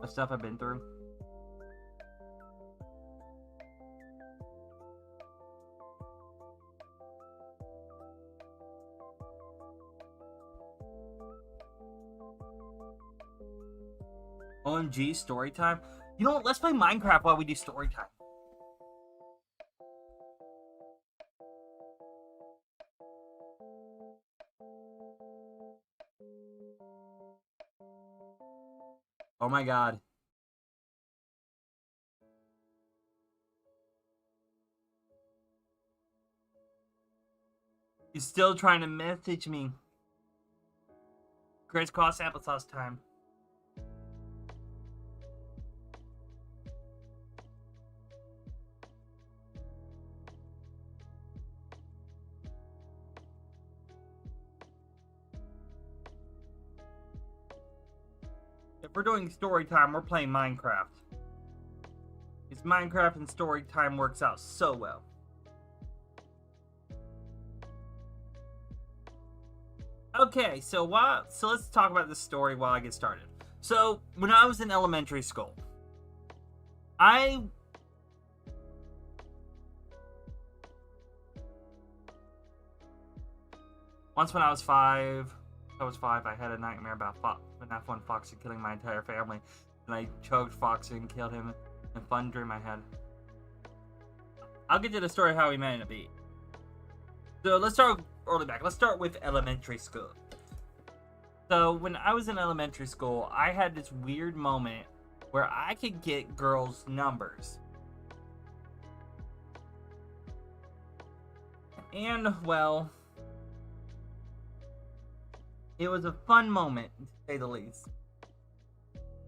The stuff I've been through? OMG, story time? You know what? Let's play Minecraft while we do story time. Oh my god. He's still trying to message me. Chris Cross applesauce time. If we're doing story time, we're playing Minecraft. It's Minecraft and story time works out so well. Okay, so let's talk about this story while I get started. So, when I was in elementary school, once when I was five, I had a nightmare about an F1 fox killing my entire family, and I choked Fox and killed him, and fun drew my head. I'll get to the story of how we met in a beat. So let's start early back. Let's start with elementary school. So when I was in elementary school, I had this weird moment where I could get girls' numbers. And, well, it was a fun moment, to say the least.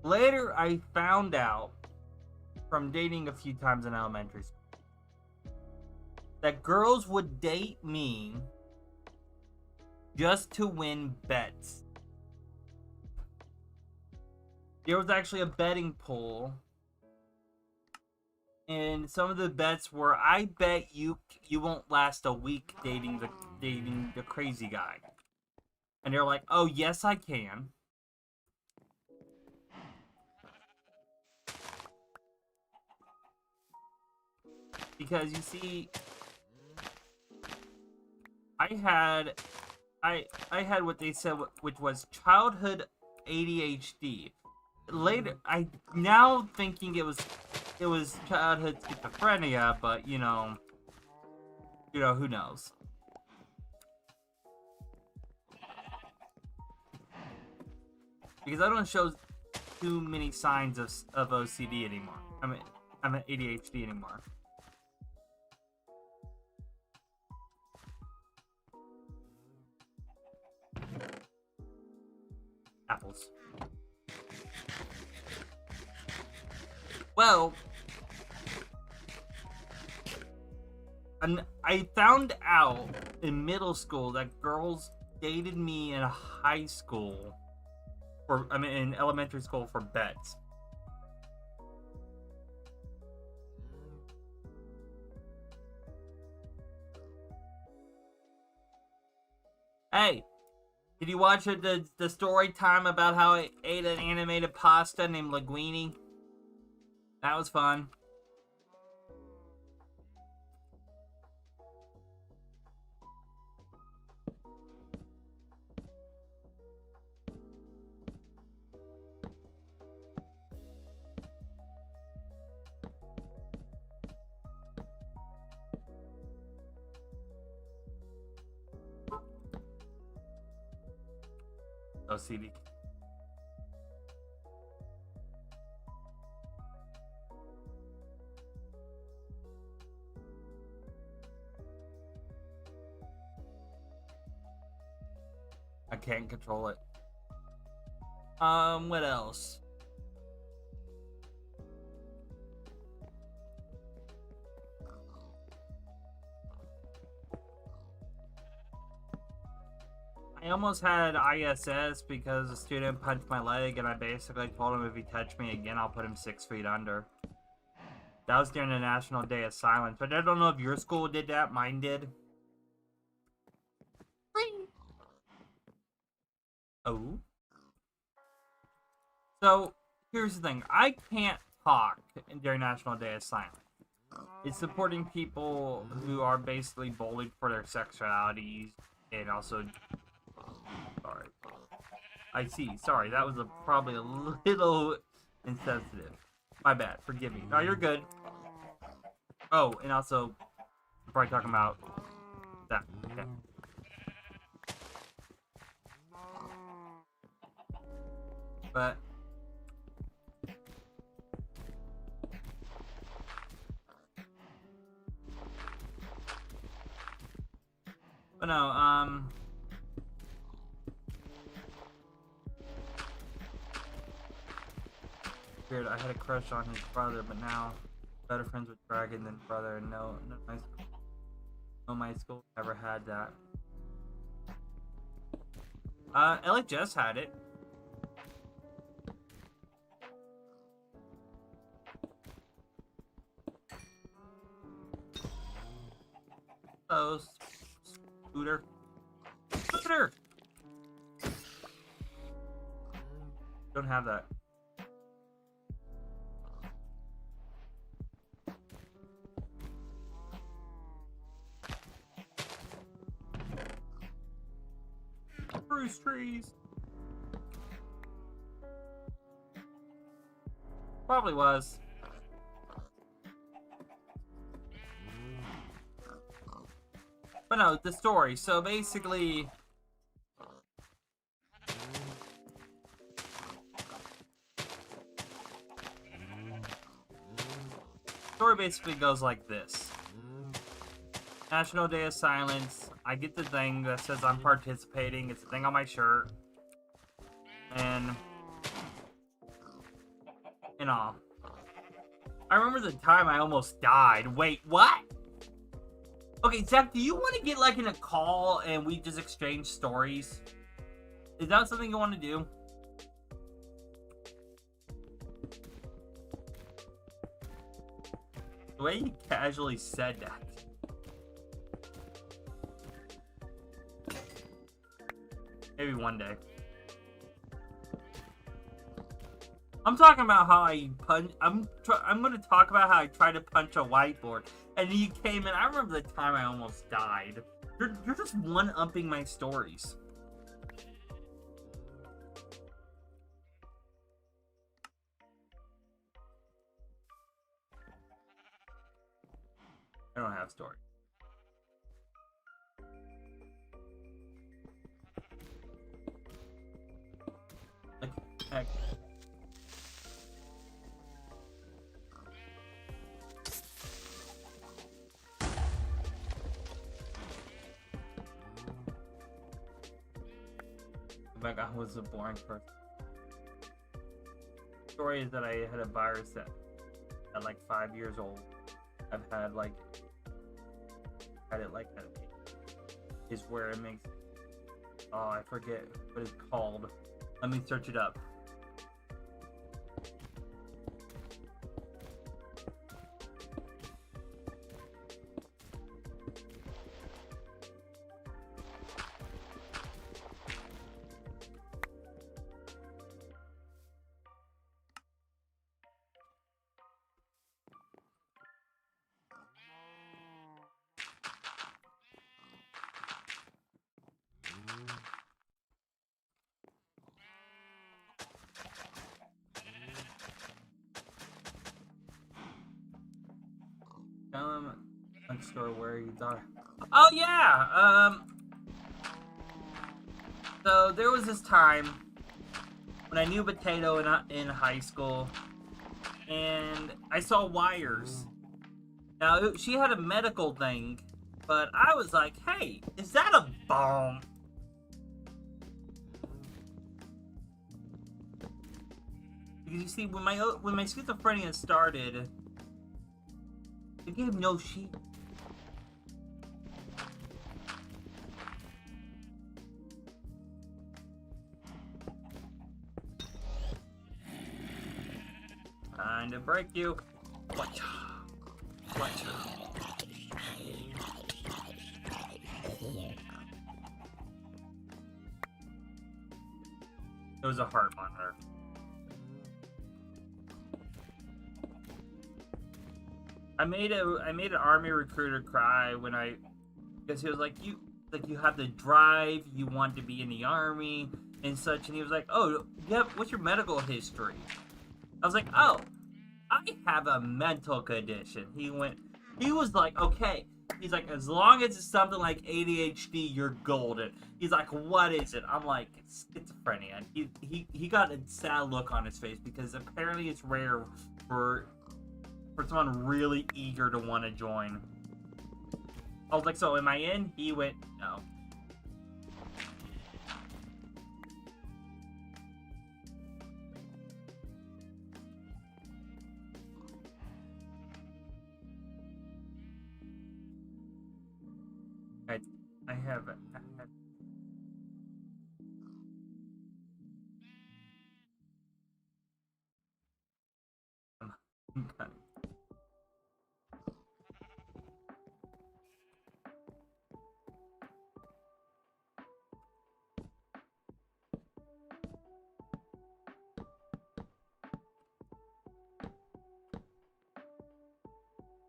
Later, I found out from dating a few times in elementary school that girls would date me just to win bets. There was actually a betting pool, and some of the bets were, I bet you won't last a week dating the crazy guy. And they're like, oh yes I can. Because you see, I had what they said, which was childhood ADHD. Later, I now thinking it was childhood schizophrenia, but you know, who knows? Because I don't show too many signs of OCD anymore. I'm an ADHD anymore. Apples. Well, I found out in middle school that girls dated me in high school, in elementary school for bets. Hey, did you watch the story time about how I ate an animated pasta named Linguini? That was fun. OCD. I can't control it. What else? I almost had ISS because a student punched my leg, and I basically told him if he touched me again, I'll put him 6 feet under. That was during the National Day of Silence, but I don't know if your school did that. Mine did. Oh. So, here's the thing. I can't talk during National Day of Silence. It's supporting people who are basically bullied for their sexualities and also... Sorry. I see. Sorry, that was probably a little insensitive. My bad. Forgive me. No, you're good. Oh, and also, we're probably talking about that. Okay. But... no, weird, I had a crush on his brother, but now better friends with Dragon than brother, and no, my school never had that. LHS had it. Oh, Scooter. Scooter! Don't have that. Spruce trees. Probably was. But no, the story. So basically... story basically goes like this. National Day of Silence. I get the thing that says I'm participating. It's a thing on my shirt. And... you know. I remember the time I almost died. Wait, what? Okay, Zach, do you want to get, like, in a call and we just exchange stories? Is that something you want to do? The way you casually said that. Maybe one day. I'm talking about how I punch. I'm going to talk about how I tried to punch a whiteboard, and you came in. I remember the time I almost died. You're just one-upping my stories. I don't have stories. Heck. Like I was a boring person. The story is that I had a virus that at like 5 years old. I've had like it like that is where it makes I forget what it's called. Let me search it up. Store where you thought. Oh yeah. So there was this time when I knew Potato in high school, and I saw wires. Now she had a medical thing, but I was like, "Hey, is that a bomb?" Because you see, when my schizophrenia started, it gave no sheep. Trying to break you. What? What? It was a heart monitor. I made an army recruiter cry when because he was like, you have the drive, you want to be in the army and such, and he was like, oh, yeah, what's your medical history? I was like, oh, I have a mental condition. He was like, okay. He's like, as long as it's something like ADHD, you're golden. He's like, what is it? I'm like, schizophrenia. He got a sad look on his face because apparently it's rare for someone really eager to want to join. I was like, so am I in? He went, no. I have okay.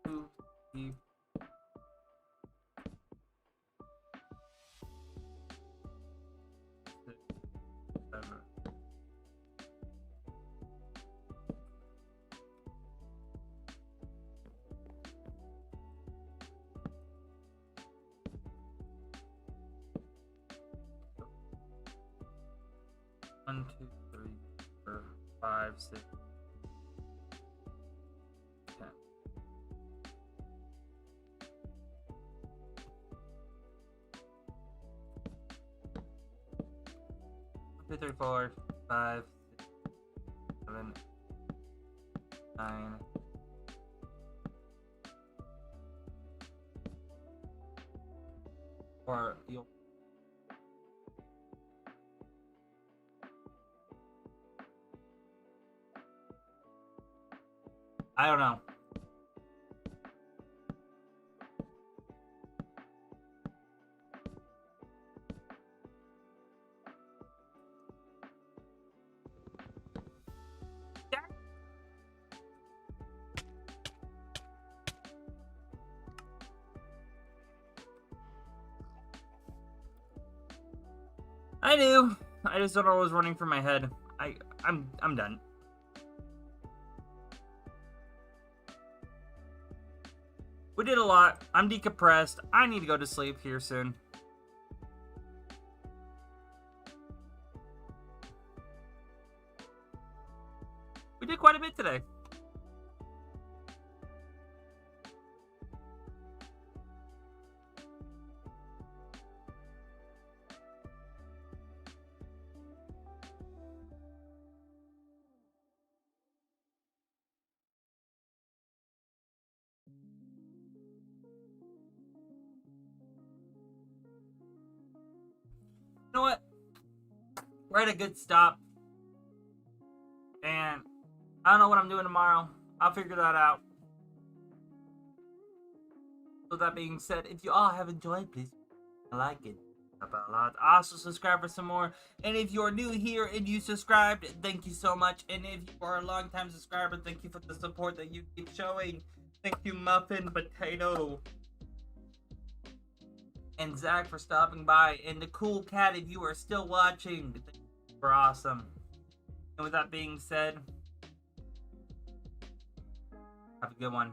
2, 3, 6, 7. One, 2, 3, 4, 5, 6, 10. 2, 3, 4, 5, 6, 7, 9. Or you'll. I don't know. I do. I just don't know what was running through my head. I'm done. We did a lot. I'm decompressed. I need to go to sleep here soon. We did quite a bit today. You know what? We're at a good stop. And I don't know what I'm doing tomorrow. I'll figure that out. With that being said, if you all have enjoyed, please like it. About a lot. Also subscribe for some more. And if you're new here and you subscribed, thank you so much. And if you are a long-time subscriber, thank you for the support that you keep showing. Thank you, Muffin Potato. And Zach for stopping by. And the Cool Cat, if you are still watching, thank you for awesome. And with that being said, have a good one.